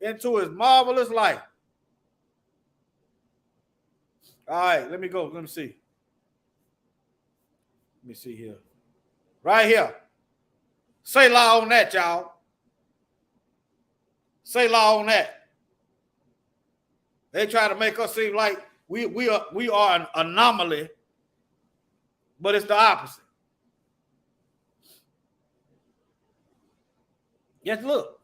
into his marvelous light. All right, let me go. Let me see. Let me see here. Right here. Say law on that, y'all. Say law on that. They try to make us seem like we are an anomaly, but it's the opposite. Yes, look.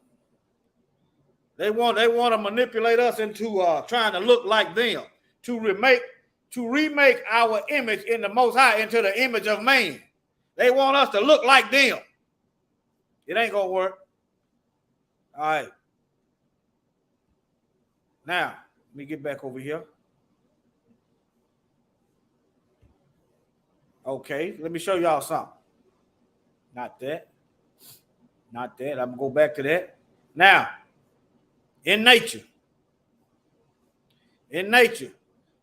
They want to manipulate us into trying to look like them, to remake our image in the Most High into the image of man. They want us to look like them. It ain't gonna work. All right. Now, let me get back over here. Okay, let me show y'all something. Not that. Not that. I'm gonna go back to that. Now, in nature,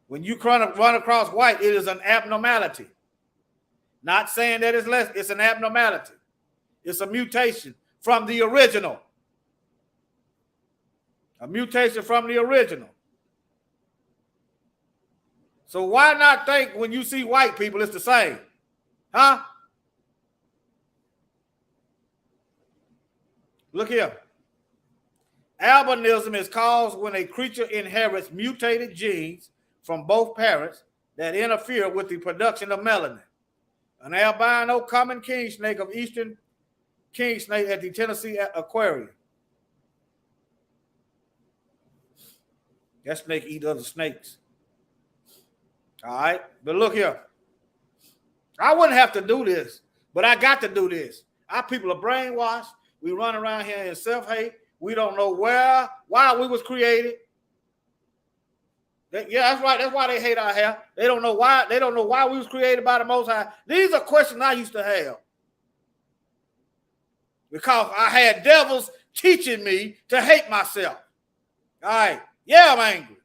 when you run across white, it is an abnormality. Not saying that it's less, it's an abnormality. It's a mutation from the original. A mutation from the original. So why not think when you see white people, it's the same? Huh? Look here. Albinism is caused when a creature inherits mutated genes from both parents that interfere with the production of melanin. An albino common king snake of eastern king snake at the Tennessee Aquarium. That snake eat other snakes. All right, but look here. I wouldn't have to do this, but I got to do this. Our people are brainwashed. We run around here in self-hate. We don't know why we was created. Yeah, that's right. That's why they hate our hair. They don't know why. They don't know why we was created by the Most High. These are questions I used to have because I had devils teaching me to hate myself. All right. Yeah, I'm angry.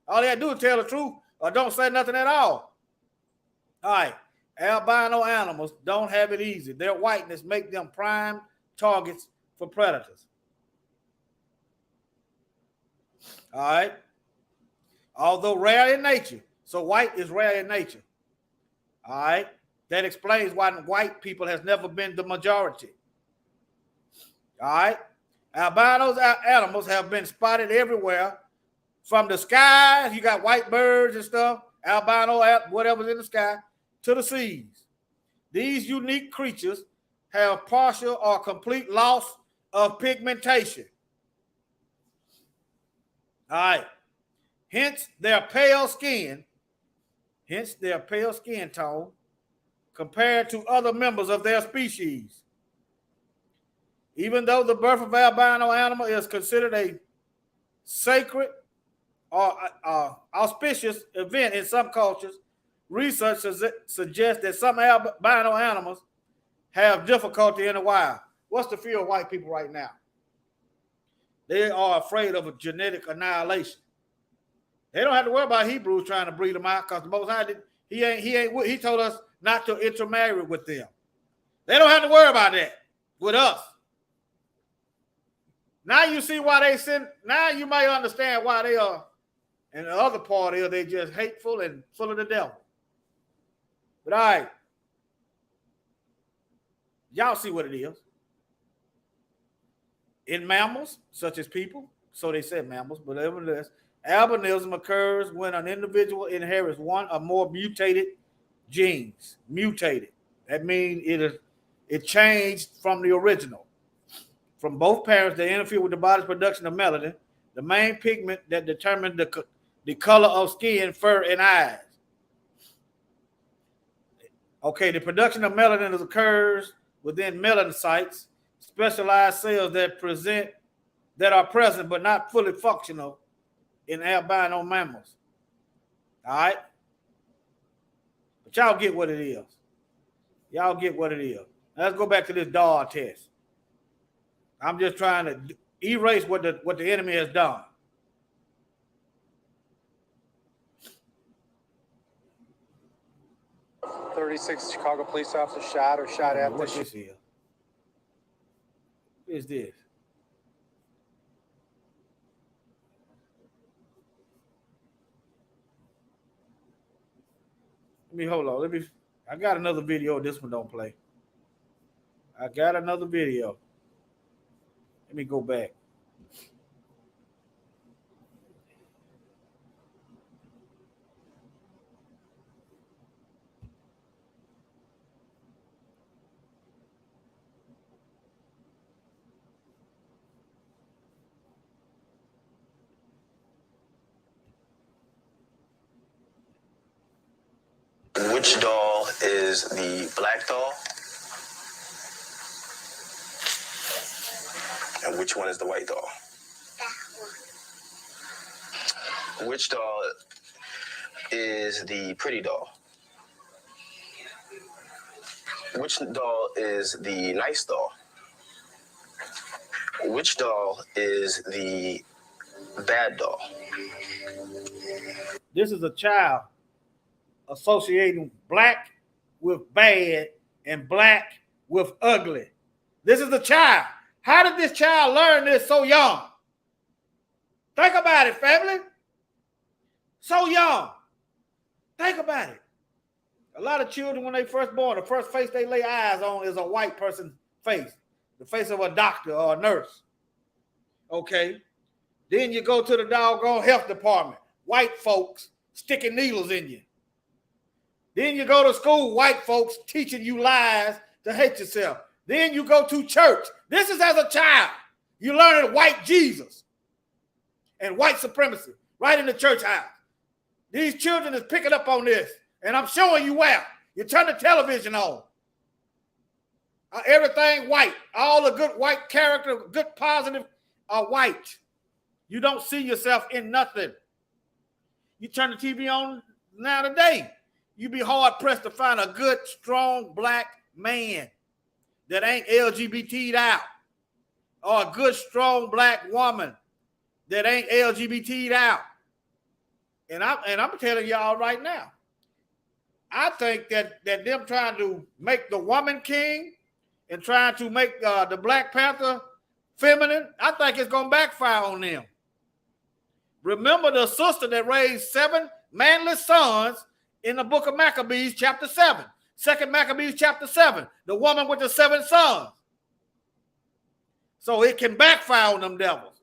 All they had to do is tell the truth or don't say nothing at all. All right. Albino animals don't have it easy. Their whiteness makes them prime targets for predators. All right. Although rare in nature, so white is rare in nature. All right. That explains why white people has never been the majority. All right. Albinos animals have been spotted everywhere, from the sky. You got white birds and stuff, albino, whatever's in the sky, to the seas. These unique creatures have partial or complete loss of pigmentation. All right. Hence their pale skin tone compared to other members of their species. Even though the birth of albino animal is considered a sacred or auspicious event in some cultures, research suggests that some albino animals have difficulty in the wild. What's the fear of white people right now? They are afraid of a genetic annihilation. They don't have to worry about Hebrews trying to breed them out, because the Most High he told us not to intermarry with them. They don't have to worry about that with us. Now you see why they send. Now you might understand why they are. And the other part is they just hateful and full of the devil. But all right, y'all see what it is. In mammals, such as people, so they said mammals, but nevertheless, albinism occurs when an individual inherits one or more mutated genes. Mutated. That means it changed from the original. From both parents, they interfere with the body's production of melanin, the main pigment that determines the color of skin, fur, and eyes. Okay, the production of melanin occurs within melanocytes, specialized cells that are present but not fully functional in albino mammals. All right? But y'all get what it is. Y'all get what it is. Now let's go back to this Dahl test. I'm just trying to erase what the enemy has done. .36 Chicago police officer shot or shot at. What this is? What is this? Let me hold on. I got another video. This one don't play. I got another video. Let me go back. Which doll is the black doll? And which one is the white doll? Which doll is the pretty doll? Which doll is the nice doll? Which doll is the bad doll? This is a child associating black with bad and black with ugly. This is a child. How did this child learn this so young? Think about it, family. So young. Think about it. A lot of children, when they first born, the first face they lay eyes on is a white person's face, the face of a doctor or a nurse. Okay. Then you go to the doggone health department, white folks sticking needles in you. Then you go to school, white folks teaching you lies to hate yourself. Then you go to church. This is as a child. You learn white Jesus and white supremacy right in the church house. These children is picking up on this, and I'm showing you where. You turn the television on. Everything white. All the good white character, good positive are white. You don't see yourself in nothing. You turn the TV on now today. You be hard pressed to find a good, strong black man that ain't LGBT'd out, or a good, strong black woman that ain't LGBT'd out. And I'm telling y'all right now, I think that them trying to make the woman king and trying to make the Black Panther feminine, I think it's gonna backfire on them. Remember the sister that raised 7 manly sons in the book of Maccabees, chapter 7. 2 Maccabees, chapter 7. The woman with the 7 sons. So it can backfire on them devils.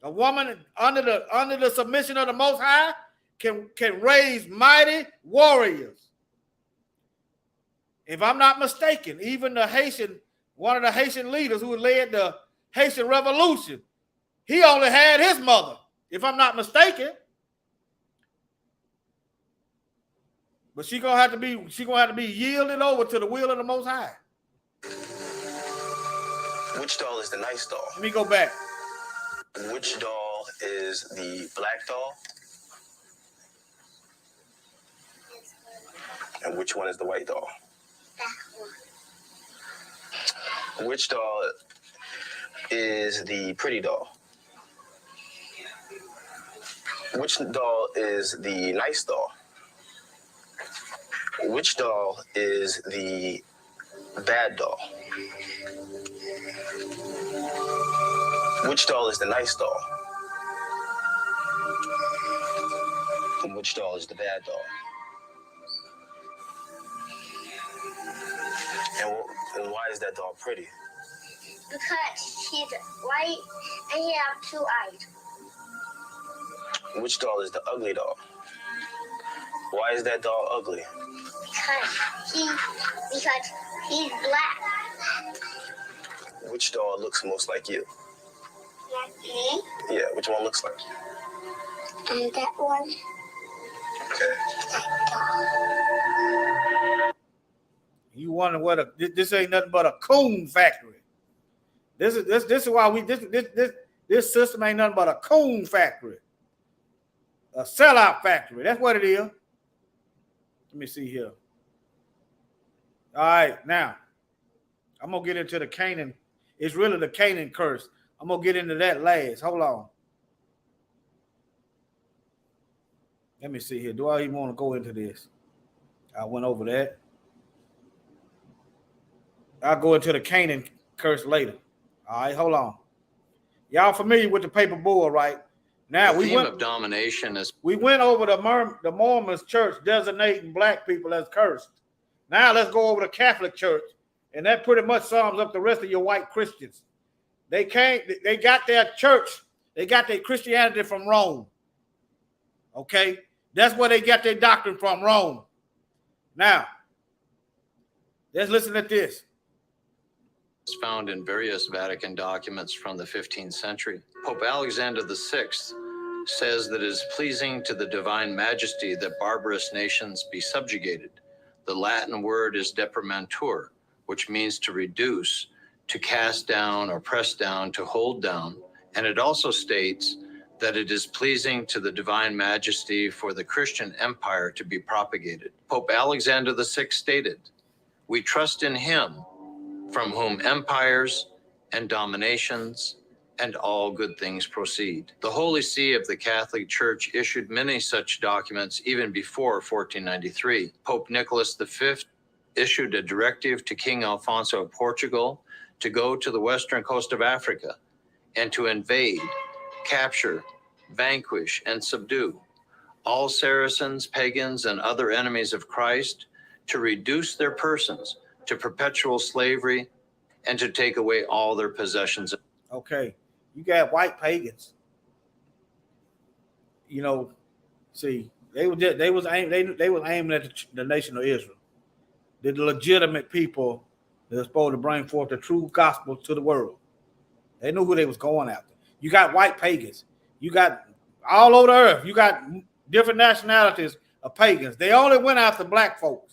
A woman under the submission of the Most High can raise mighty warriors. If I'm not mistaken, even one of the Haitian leaders who led the Haitian Revolution, he only had his mother, if I'm not mistaken. But she's gonna have to be yielded over to the will of the Most High. Which doll is the nice doll? Let me go back. Which doll is the black doll? And which one is the white doll? Which doll is the pretty doll? Which doll is the nice doll? Which doll is the bad doll? Which doll is the nice doll? And which doll is the bad doll? And why is that doll pretty? Because he's white and he has 2 eyes. Which doll is the ugly doll? Why is that doll ugly? Because he's black. Which doll looks most like you? Like me? Yeah, which one looks like you? And that one. Okay. You wonder what this ain't nothing but a coon factory. This is why this system ain't nothing but a coon factory. A sellout factory. That's what it is. Let me see here. All right, now I'm gonna get into the Canaan. It's really the Canaan curse. I'm gonna get into that last. Hold on. Let me see here. Do I even want to go into this? I went over that. I'll go into the Canaan curse later. All right, hold on. Y'all familiar with the paper bull, right? Now the theme of domination is. We went over the Mormons church designating black people as cursed. Now let's go over the Catholic Church, and that pretty much sums up the rest of your white Christians. They got their church, they got their Christianity from Rome. Okay, that's where they got their doctrine from, Rome. Now, let's listen at this. It's found in various Vatican documents from the 15th century. Pope Alexander VI says that it is pleasing to the divine majesty that barbarous nations be subjugated. The Latin word is deprimantur, which means to reduce, to cast down or press down, to hold down. And it also states that it is pleasing to the divine majesty for the Christian empire to be propagated. Pope Alexander VI stated, "We trust in him from whom empires and dominations and all good things proceed." The Holy See of the Catholic Church issued many such documents even before 1493. Pope Nicholas V issued a directive to King Alfonso of Portugal to go to the western coast of Africa and to invade, capture, vanquish, and subdue all Saracens, pagans, and other enemies of Christ, to reduce their persons to perpetual slavery, and to take away all their possessions. Okay, you got white pagans. You know, see, they was aiming at the nation of Israel, the legitimate people that are supposed to bring forth the true gospel to the world. They knew who they was going after. You got white pagans. You got all over the earth. You got different nationalities of pagans. They only went after black folks.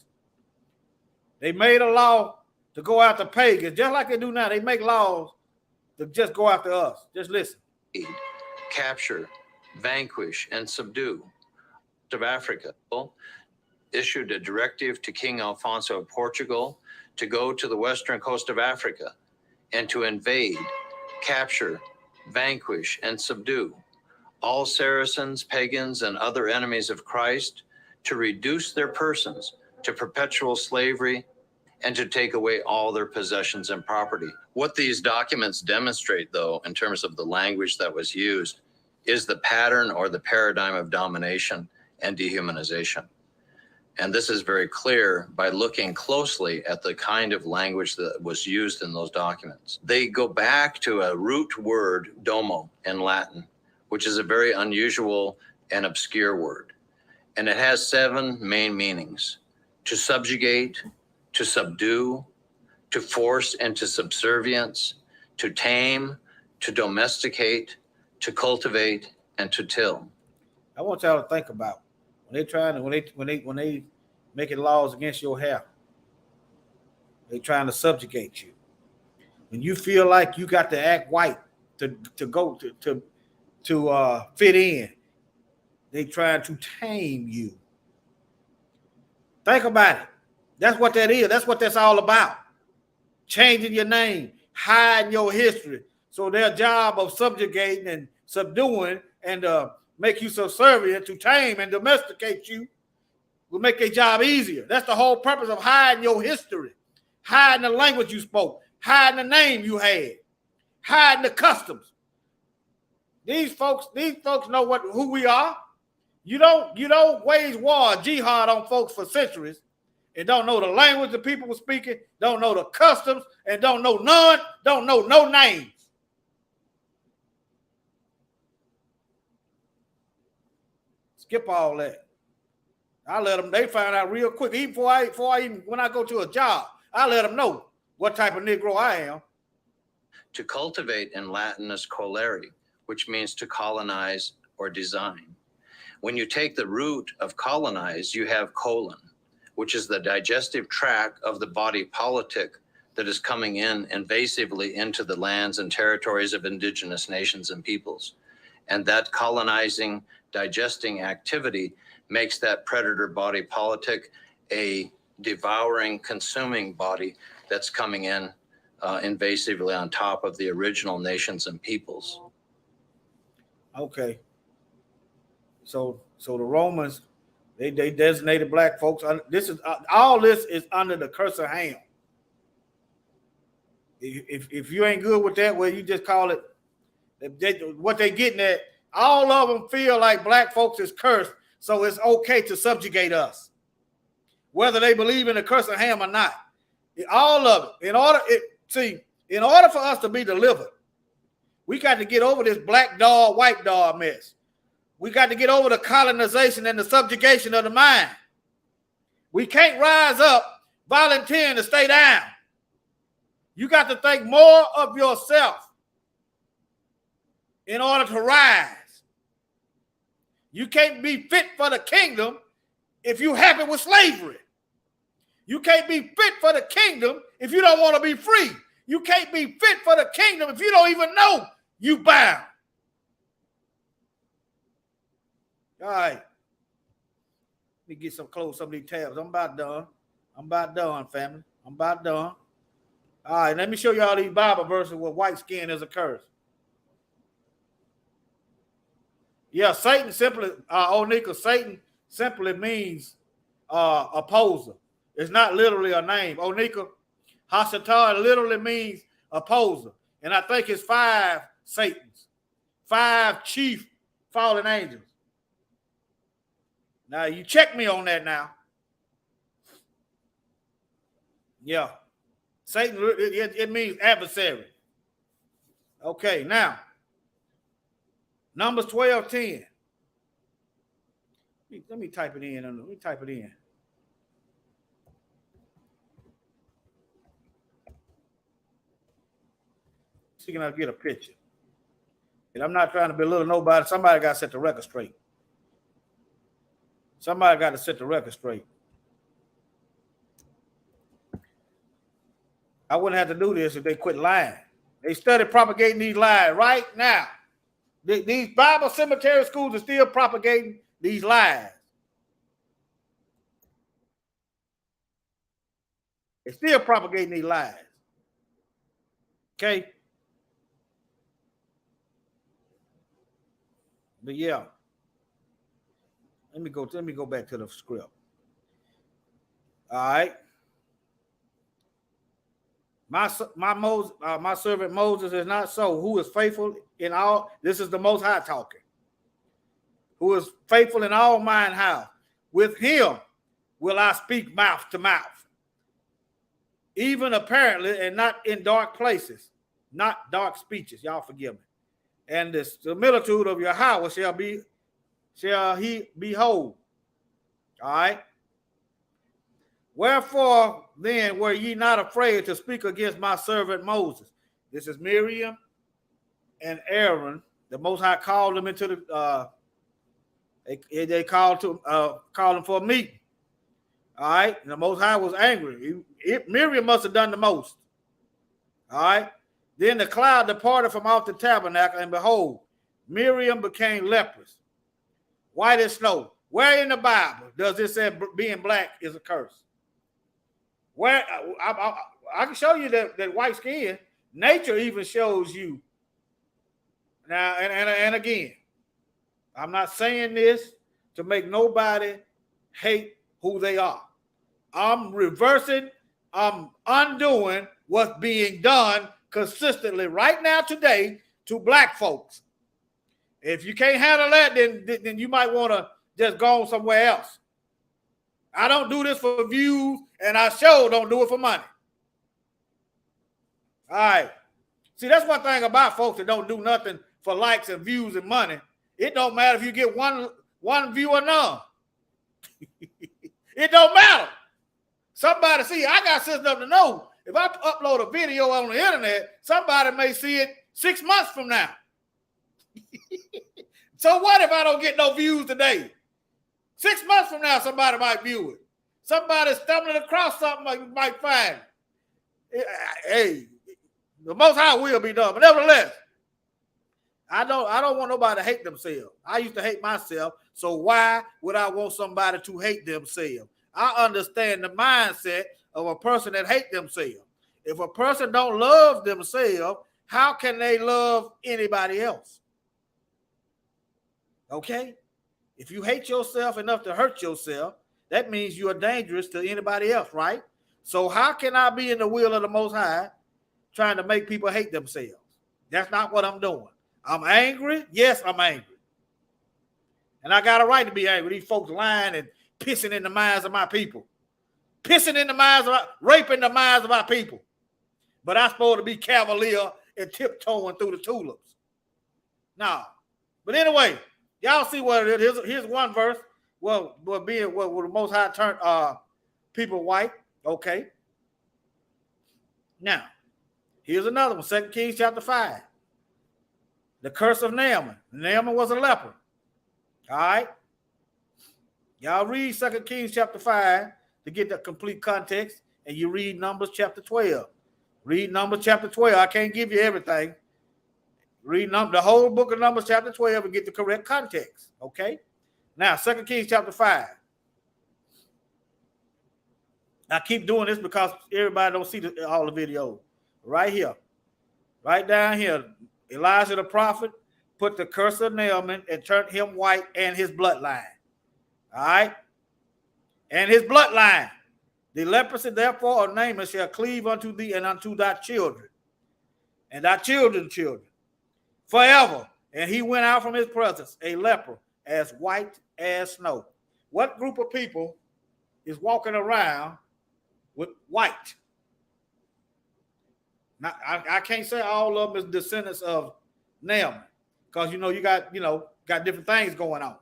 They made a law to go after pagans, just like they do now. They make laws to just go after us. Just listen. Capture, vanquish, and subdue of Africa. Issued a directive to King Alfonso of Portugal to go to the western coast of Africa and to invade, capture, vanquish, and subdue all Saracens, pagans, and other enemies of Christ, to reduce their persons to perpetual slavery, and to take away all their possessions and property. What these documents demonstrate, though, in terms of the language that was used, is the pattern or the paradigm of domination and dehumanization. And this is very clear by looking closely at the kind of language that was used in those documents. They go back to a root word, domo, in Latin, which is a very unusual and obscure word. And it has 7 main meanings: to subjugate, to subdue, to force into subservience, to tame, to domesticate, to cultivate, and to till. I want y'all to think about when they trying to when they making laws against your hair, they trying to subjugate you. When you feel like you got to act white to fit in, they trying to tame you. Think about it. That's what that is. That's what that's all about. Changing your name, hiding your history. So their job of subjugating and subduing and make you subservient to tame and domesticate you will make their job easier. That's the whole purpose of hiding your history, hiding the language you spoke, hiding the name you had, hiding the customs. These folks know who we are. You don't wage war, jihad on folks for centuries and don't know the language the people were speaking, don't know the customs, and don't know no names. Skip all that. I let them, they find out real quick. Even when I go to a job, I let them know what type of Negro I am. To cultivate in Latin is colere, which means to colonize or design. When you take the root of colonize, you have colon, which is the digestive tract of the body politic that is coming in invasively into the lands and territories of indigenous nations and peoples. And that colonizing, digesting activity makes that predator body politic a devouring, consuming body that's coming in invasively on top of the original nations and peoples. Okay. So the Romans, they designated black folks. All this is under the curse of Ham. If you ain't good with that, well, you just call it what they getting at. All of them feel like black folks is cursed, so it's okay to subjugate us, whether they believe in the curse of Ham or not. All of it. In order for us to be delivered, we got to get over this black dog, white dog mess. We got to get over the colonization and the subjugation of the mind. We can't rise up volunteering to stay down. You got to think more of yourself in order to rise. You can't be fit for the kingdom if you're happy with slavery. You can't be fit for the kingdom if you don't want to be free. You can't be fit for the kingdom if you don't even know you bound. All right. Let me get some close some of these tabs. I'm about done, family. I'm about done. All right, let me show you all these Bible verses where white skin is a curse. Yeah, Satan simply, Satan simply means opposer. It's not literally a name. Onika, Hasatan literally means opposer. And I think it's 5 Satans, 5 chief fallen angels. Now, you check me on that now. Yeah. Satan, it means adversary. Okay, now, Numbers 12:10. Let me type it in. Let me type it in. See, can I get a picture? And I'm not trying to belittle nobody. Somebody got to set the record straight. Somebody got to set the record straight. I wouldn't have to do this if they quit lying. They started propagating these lies right now. These Bible cemetery schools are still propagating these lies. They're still propagating these lies. Okay? But yeah. Let me go back to the script. All right. My servant Moses is not so, who is faithful in all. This is the Most High talking. Who is faithful in all mine house. With him will I speak mouth to mouth, even apparently, and not in dark places, not dark speeches. Y'all forgive me. And the similitude of Yahweh shall he behold. All right. Wherefore then were ye not afraid to speak against my servant Moses? This is Miriam and Aaron. The Most High called them into the. They called him for a meeting. All right. And the Most High was angry. Miriam must have done the most. All right. Then the cloud departed from off the tabernacle, and behold, Miriam became leprous, white as snow. Where in the Bible does it say being black is a curse? Where I can show you that white skin. Nature even shows you. Now, and again, I'm not saying this to make nobody hate who they are. I'm reversing, I'm undoing what's being done consistently right now today to black folks. If you can't handle that, then you might want to just go somewhere else. I don't do this for views, and I sure don't do it for money. All right. See, that's one thing about folks that don't do nothing for likes and views and money. It don't matter if you get one view or none. It don't matter. Somebody see, I got sense enough to know if I upload a video on the internet, somebody may see it 6 months from now. So what if I don't get no views today? 6 months from now, somebody might view it. Somebody stumbling across something might find it. Hey, the Most High will be done. But nevertheless, I don't want nobody to hate themselves. I used to hate myself. So why would I want somebody to hate themselves? I understand the mindset of a person that hate themselves. If a person don't love themselves, how can they love anybody else? Okay? If you hate yourself enough to hurt yourself, that means you are dangerous to anybody else, right? So how can I be in the will of the Most High trying to make people hate themselves? That's not what I'm doing. I'm angry. Yes, I'm angry. And I got a right to be angry. These folks lying and pissing in the minds of my people. Pissing in the minds of raping the minds of our people. But I'm supposed to be cavalier and tiptoeing through the tulips. No. But anyway, y'all see what it is. Here's one verse. Well, being the Most High turned people white. Okay. Now, here's another one. 2 Kings chapter 5. The curse of Naaman. Naaman was a leper. All right. Y'all read 2 Kings chapter 5 to get the complete context, and you read Numbers chapter 12. Read Numbers chapter 12. I can't give you everything. Read the whole book of Numbers chapter 12 and get the correct context. Okay. Now, 2 Kings chapter 5. I keep doing this because everybody don't see all the videos. Right here. Right down here. Elijah the prophet put the curse of Naaman and turned him white and his bloodline. All right. And his bloodline. The leprosy, therefore, of Naaman shall cleave unto thee and unto thy children, and thy children's children, forever. And he went out from his presence, a leper, as white as snow. What group of people is walking around with white? Now, I can't say all of them is descendants of Naaman, because you got different things going on.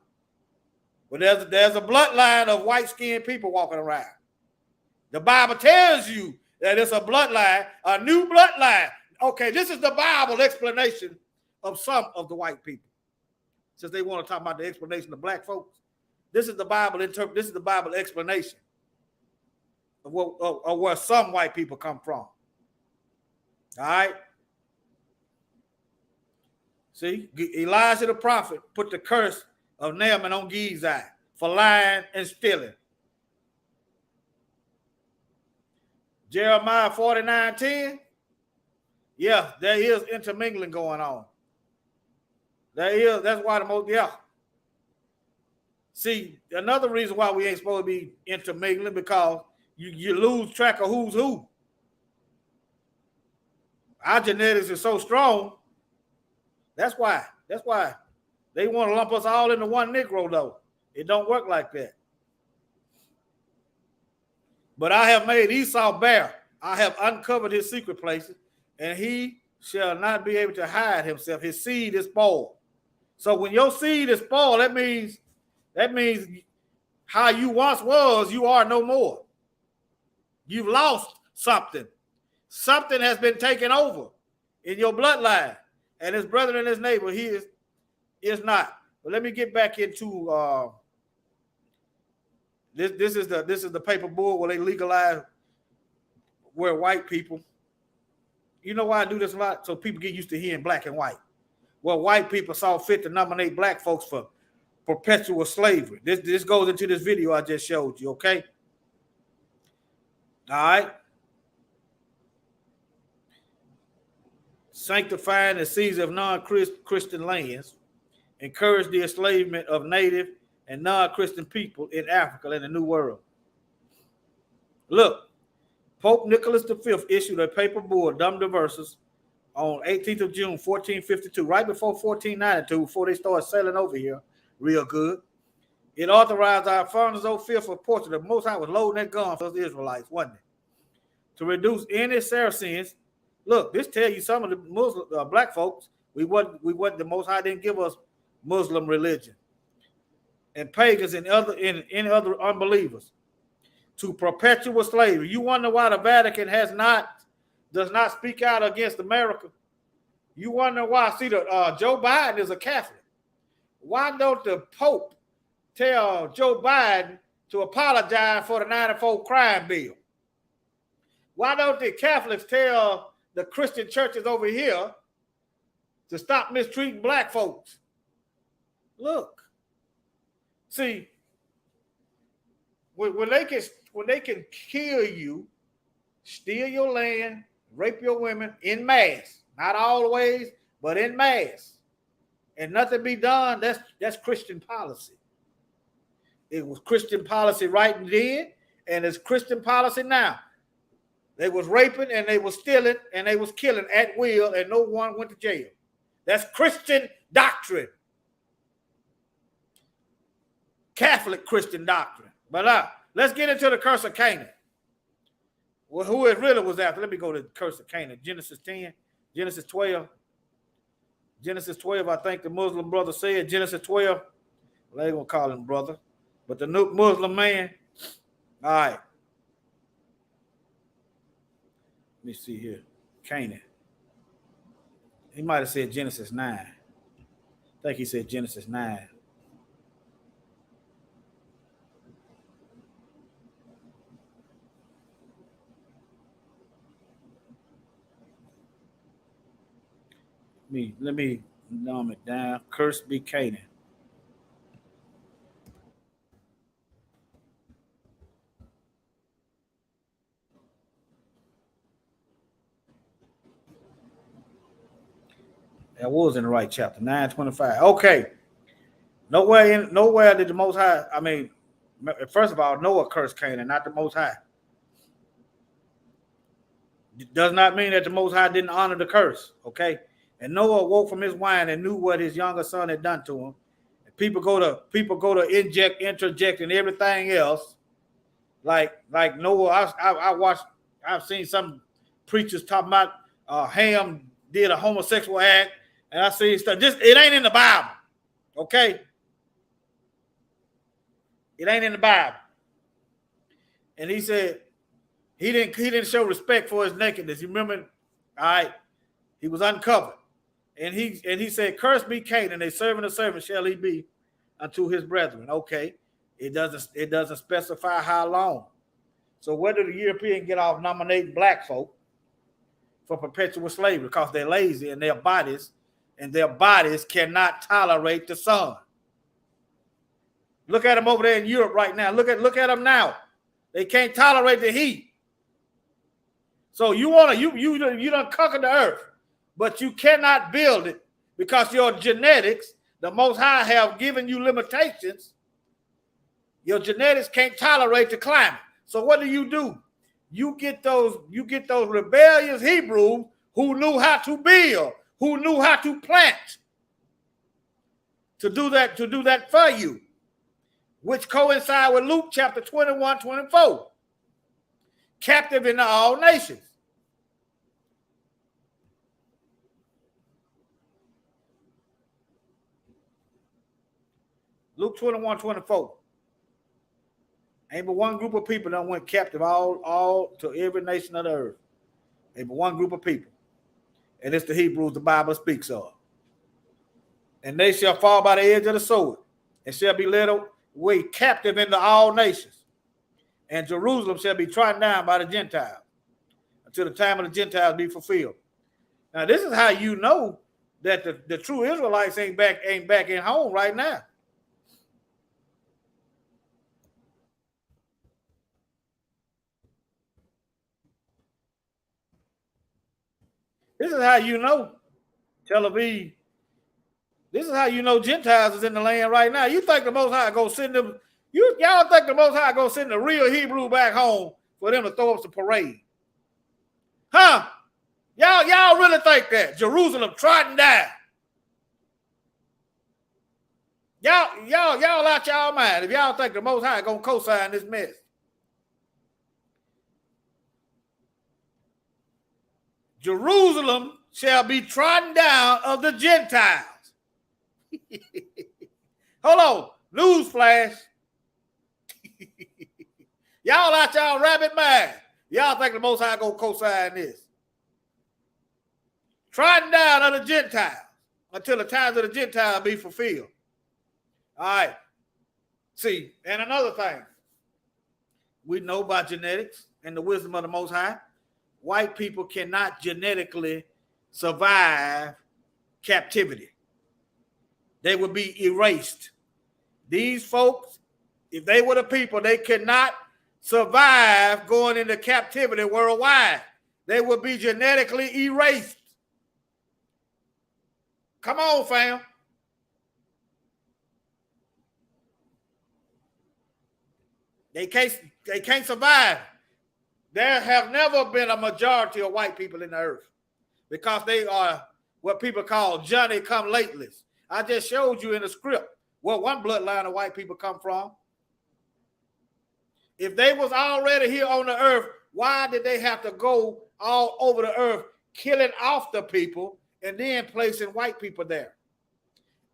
But there's a bloodline of white-skinned people walking around. The Bible tells you that it's a bloodline, a new bloodline. Okay, this is the Bible explanation of some of the white people. Since they want to talk about the explanation of black folks, this is the Bible This is the Bible explanation of where some white people come from. All right. See, Elijah the prophet put the curse of Naaman on Gehazi for lying and stealing. Jeremiah 49:10. Yeah, there is intermingling going on. There is. That's why the most, yeah. See, another reason why we ain't supposed to be intermingling, because you lose track of who's who. Our genetics is so strong. That's why they want to lump us all into one Negro, though. It don't work like that. But I have made Esau bare. I have uncovered his secret places, and he shall not be able to hide himself. His seed is spoiled. So when your seed is spoiled, that means how you once was, you are no more. You've lost something. Something has been taken over in your bloodline, and his brother and his neighbor, he is not. But let me get back into this is the paper bull where they legalize where white people. You know why I do this a lot? So people get used to hearing black and white. Well, white people saw fit to nominate black folks for perpetual slavery. This goes into this video I just showed you, okay? All right. Sanctifying the seizure of non-Christian lands, encourage the enslavement of native and non-Christian people in Africa and the New World. Look, Pope Nicholas V issued a paper bull, Dum Diversas, on 18th of June, 1452, right before 1492, before they started sailing over here real good. It authorized Alfonso V of Portugal. The Most High was loading that gun for the Israelites, wasn't it? To reduce any Saracens. Look, this tell you some of the Muslim black folks, we wasn't the Most High didn't give us Muslim religion, and pagans and any other unbelievers, to perpetual slavery. You wonder why the Vatican does not speak out against America? You wonder why? See, Joe Biden is a Catholic. Why don't the Pope tell Joe Biden to apologize for the 94 crime bill? Why don't the Catholics tell the Christian churches over here to stop mistreating black folks? Look, see, when they can kill you, steal your land, rape your women in mass, not always, but in mass, and nothing be done, that's Christian policy. It was Christian policy right then, and it's Christian policy now. They was raping and they was stealing and they was killing at will, and no one went to jail. That's Christian doctrine. Catholic Christian doctrine. But let's get into the curse of Canaan. Well, who it really was after. Let me go to the curse of Canaan. Genesis 10, Genesis 12. Genesis 12, I think the Muslim brother said. Genesis 12. Well, they gonna call him brother. But the new Muslim man. All right. Let me see here. Canaan. He might have said Genesis 9. I think he said Genesis 9. Let me numb it down. Cursed be Canaan. That was in the right chapter, 9:25. Okay. Nowhere did the Most High, I mean, first of all, Noah cursed Canaan, not the Most High. It does not mean that the Most High didn't honor the curse, okay? And Noah woke from his wine and knew what his younger son had done to him. And people go to interject, and everything else. Like Noah, I've seen some preachers talking about Ham did a homosexual act, and I see stuff. It ain't in the Bible, okay? It ain't in the Bible. And he said he didn't show respect for his nakedness. You remember? All right, he was uncovered. And he said, "Cursed be Canaan, a servant of servants shall he be unto his brethren." Okay, it doesn't specify how long. So where did the European get off nominating black folk for perpetual slavery? Because they're lazy and their bodies cannot tolerate the sun. Look at them over there in Europe right now. Look at them now. They can't tolerate the heat. So you done conquer the earth. But you cannot build it because your genetics, the Most High have given you limitations Your genetics can't tolerate the climate. So what do? You get those rebellious Hebrews who knew how to build, who knew how to plant, to do that for you, which coincide with Luke chapter 21, 24. Captive in all nations. Luke 21, 24. Ain't but one group of people that went captive all to every nation of the earth. Ain't but one group of people. And it's the Hebrews the Bible speaks of. And they shall fall by the edge of the sword, and shall be led away captive into all nations. And Jerusalem shall be trodden down by the Gentiles, until the time of the Gentiles be fulfilled. Now, this is how you know that the true Israelites ain't back in home right now. This is how you know Tel Aviv. This is how you know Gentiles is in the land right now. You think the Most High go send them? Y'all think the Most High go send the real Hebrew back home for them to throw up some parade? Huh? Y'all really think that? Jerusalem trodden down. Y'all out y'all mind if y'all think the Most High gonna co-sign this mess. Jerusalem shall be trodden down of the Gentiles. Hold on. Newsflash. Y'all out y'all rabbit mind. Y'all think the Most High gonna co-sign this. Trodden down of the Gentiles until the times of the Gentiles be fulfilled. All right. See, and another thing. We know about genetics and the wisdom of the Most High. White people cannot genetically survive captivity. They would be erased. These folks, if they were the people, they could not survive going into captivity worldwide. They would be genetically erased. Come on, fam. They can't survive. There have never been a majority of white people in the earth because they are what people call Johnny come latelys. I just showed you in the script where one bloodline of white people come from. If they was already here on the earth, why did they have to go all over the earth killing off the people and then placing white people there?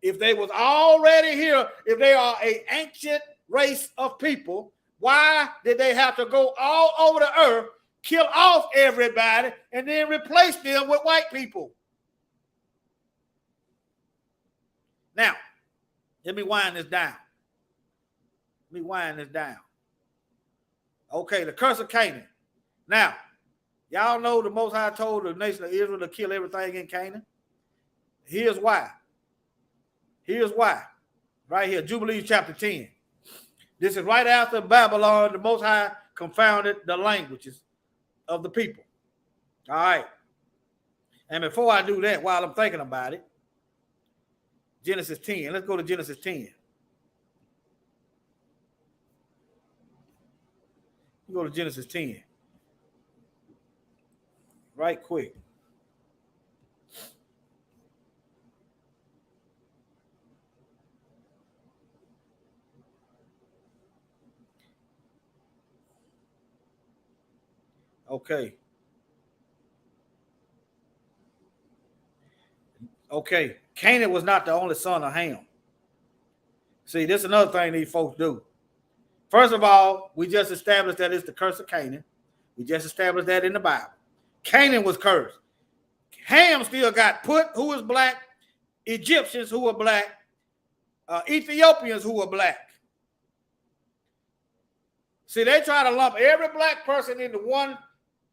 If they was already here, if they are an ancient race of people, why did they have to go all over the earth, kill off everybody, and then replace them with white people? Now, let me wind this down. Okay, the curse of Canaan. Now, y'all know the Most High told the nation of Israel to kill everything in Canaan. Here's why. Right here, Jubilees chapter 10. This is right after Babylon, the Most High confounded the languages of the people. All right. And before I do that, while I'm thinking about it, Genesis 10. Let's go to Genesis 10. We go to Genesis 10. Right quick. Okay. Canaan was not the only son of Ham. See, this is another thing these folks do. First of all, we just established that it's the curse of Canaan. We just established that in the Bible. Canaan was cursed. Ham still got Put, who was black, Egyptians who were black, Ethiopians who were black. See, they try to lump every black person into one,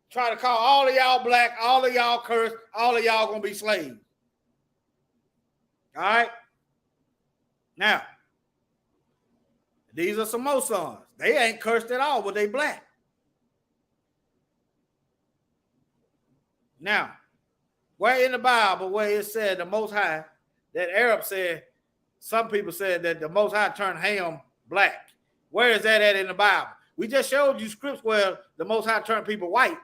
try to call all of y'all black, all of y'all cursed, all of y'all gonna be slaves. All right. Now, these are some more sons. They ain't cursed at all, but they black. Now, where in the Bible where it said the Most High, that Arab said, some people said that the Most High turned Ham black. Where is that at in the Bible? We just showed you scripts where the Most High turned people white.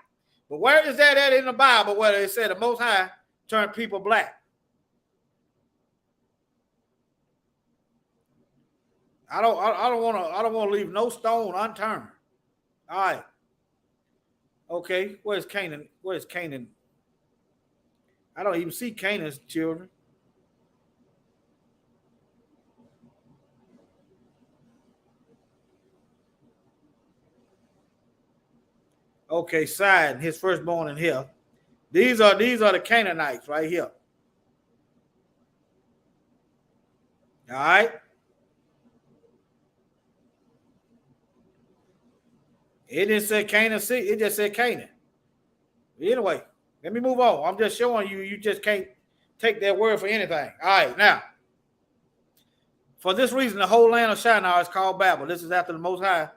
But where is that at in the Bible where it said the Most High turned people black? I don't want to leave no stone unturned. All right. Okay, where's Canaan? Where's Canaan? I don't even see Canaan's children. Okay, Sidon, his firstborn in here. These are the Canaanites right here. All right. It didn't say Canaan. It just said Canaan. Anyway, let me move on. I'm just showing you. You just can't take their word for anything. All right, now. For this reason, the whole land of Shinar is called Babel. This is after the Most High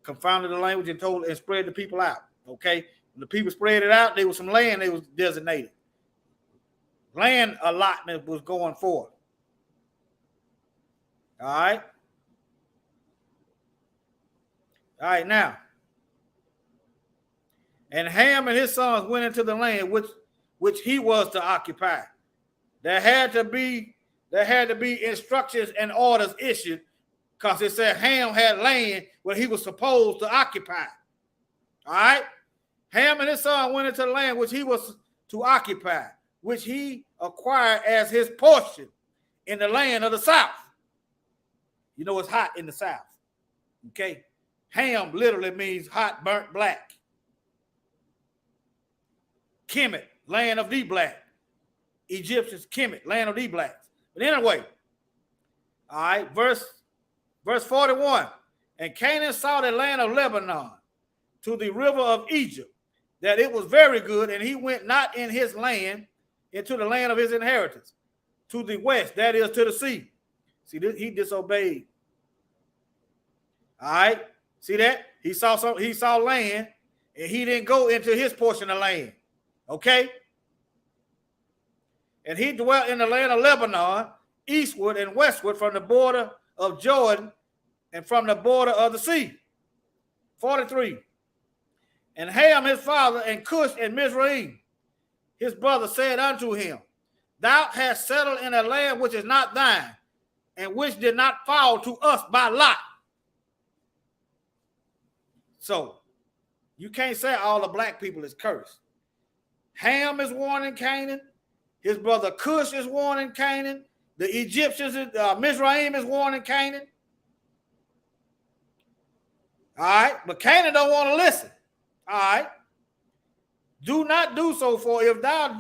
confounded the language and spread the people out. Okay, when the people spread it out, there was some land they was designated. Land allotment was going forward. All right. All right, now. And Ham and his sons went into the land which he was to occupy. There had to be instructions and orders issued, because it said Ham had land where he was supposed to occupy. All right? Ham and his son went into the land which he was to occupy, which he acquired as his portion in the land of the south. You know it's hot in the south. Okay? Ham literally means hot, burnt, black. Kemet, land of the black. Egyptians, Kemet, land of the blacks. But anyway, all right, verse 41. And Canaan saw the land of Lebanon to the river of Egypt, that it was very good, and he went not in his land into the land of his inheritance, to the west, that is to the sea. See, he disobeyed. All right, see that? He saw land, and he didn't go into his portion of land. Okay? And he dwelt in the land of Lebanon, eastward and westward from the border of Jordan and from the border of the sea. 43. And Ham his father, and Cush and Mizraim his brother, said unto him, Thou hast settled in a land which is not thine, and which did not fall to us by lot. So, you can't say all the black people is cursed. Ham is born in Canaan. His brother Cush is born in Canaan. The Egyptians, Mizraim is born in Canaan. All right, but Canaan don't want to listen. All right. Do not do so, for if thou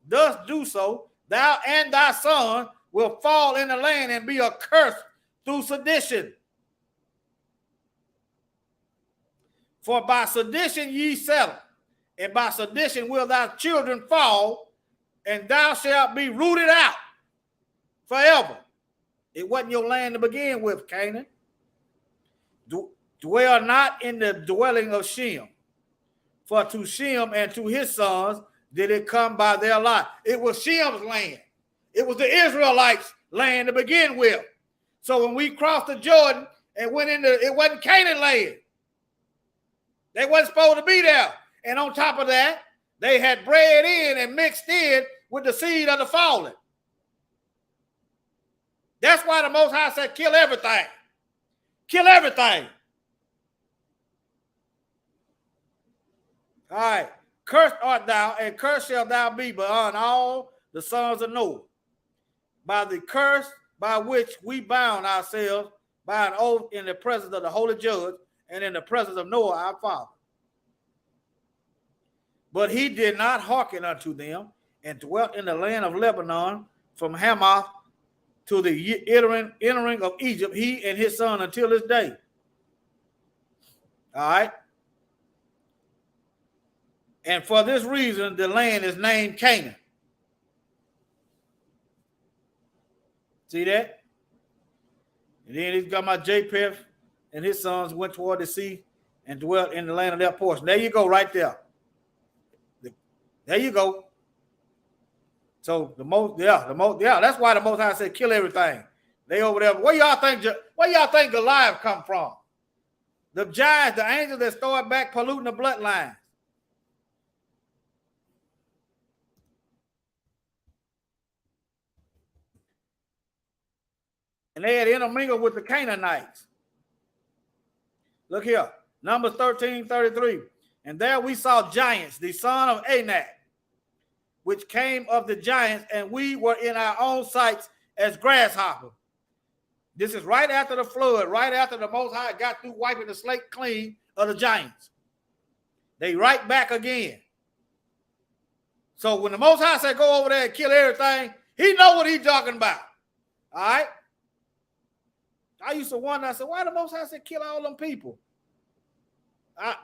dost do so, thou and thy son will fall in the land and be accursed through sedition. For by sedition ye settle, and by sedition will thy children fall, and thou shalt be rooted out forever. It wasn't your land to begin with, Canaan. Dwell not in the dwelling of Shem, for to Shem and to his sons did it come by their lot. It was Shem's land. It was the Israelites' land to begin with. So when we crossed the Jordan and went into, it wasn't Canaan land. They wasn't supposed to be there. And on top of that, they had bred in and mixed in with the seed of the fallen. That's why the Most High said, kill everything. Kill everything. All right. Cursed art thou, and cursed shalt thou be beyond all the sons of Noah, by the curse by which we bound ourselves by an oath in the presence of the holy judge and in the presence of Noah our father. But he did not hearken unto them, and dwelt in the land of Lebanon from Hamath to the entering of Egypt, he and his son until this day. All right. And for this reason, the land is named Canaan. See that? And then he's got my Japheth and his sons went toward the sea and dwelt in the land of their portion. There you go, right there. There you go. So that's why the Most High said, kill everything. They over there. What Where y'all think Goliath come from? The giants, the angels that started back polluting the bloodline. And they had intermingled with the Canaanites. Look here, Numbers 13:33. And there we saw giants, the son of Anak, which came of the giants, and we were in our own sights as grasshoppers. This is right after the flood, right after the Most High got through wiping the slate clean of the giants. They right back again. So when the Most High said go over there and kill everything, he know what he's talking about. All right? I used to wonder, I said, why the Most High said kill all them people?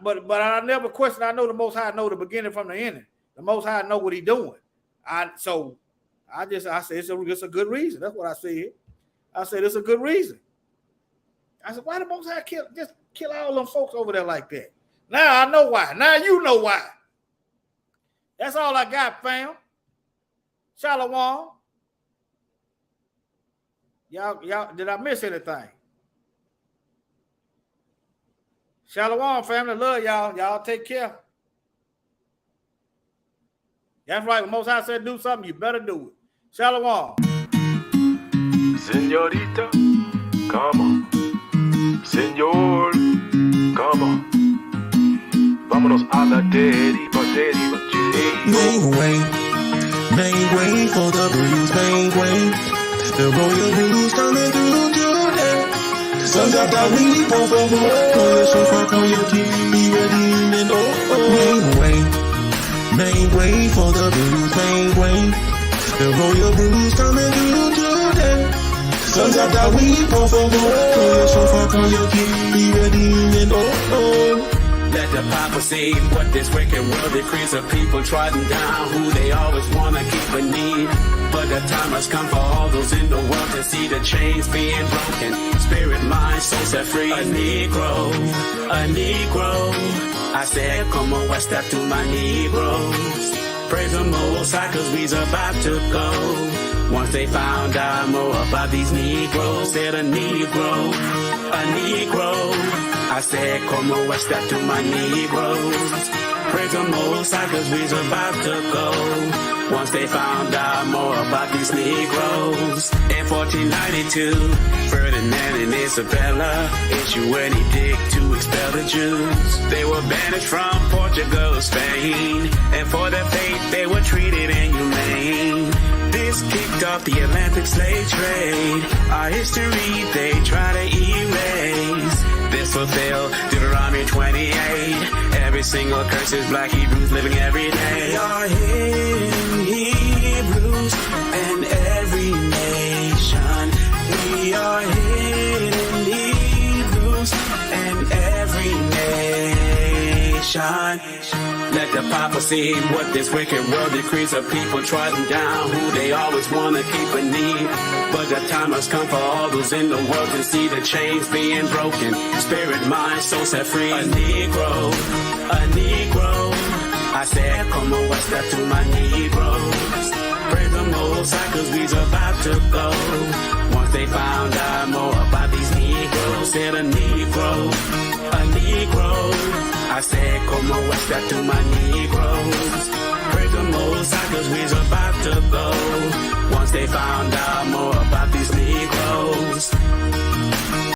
But I never questioned. I know the Most High know the beginning from the ending. The Most High know what he's doing. I said it's a good reason. That's what I said. I said it's a good reason. I said, why the Most High kill all them folks over there like that? Now I know why. Now you know why. That's all I got, fam. Shalom. Y'all, did I miss anything? Shalom, family. Love y'all. Y'all take care. That's right. When Most High said do something, you better do it. Shalom. Señorita, come on. Señor, come on. Vámonos a la deriva, deriva, Make way for the bruise, make way. The royal blues coming through today. Sons of the week, por favor. Con el sofá, con your TV, ready and Make way for the blues, make way. The royal blues coming through today. Sons of the week, por favor. Con el sofá, con your TV, ready and Let the Bible say what this wicked world decrees of people trodden down, who they always want to keep beneath. But the time has come for all those in the world to see the chains being broken. Spirit, mind, soul set free. A Negro. I said, come on, what's that to my Negroes? Praise the Most High, cause we's about to go. Once they found out more about these Negroes, said a Negro. I said, come on, what's that to my Negroes? Praise the Most High, cause we's about to go. Once they found out more about these Negroes. In 1492, Ferdinand and Isabella issued an edict to expel the Jews. They were banished from Portugal, Spain, and for their faith they were treated inhumane. This kicked off the Atlantic slave trade. Our history they try to erase. This fulfill Deuteronomy 28. Every single curse is black Hebrews living every day. We are hidden Hebrews and every nation. We are hidden Hebrews and every nation. Let the Papa see what this wicked world decrees of people trodden down, who they always want to keep beneath. But the time has come for all those in the world to see the chains being broken. Spirit, mind, soul set free. A Negro. I said, come on, what's that to my Negroes? Praise the Most High, cause we's about to go. Once they found out more about these Negroes, said a Negro. I said, come on, what's that to my Negroes? Praise the Most High, cause we's about to go. Once they found out more about these Negroes.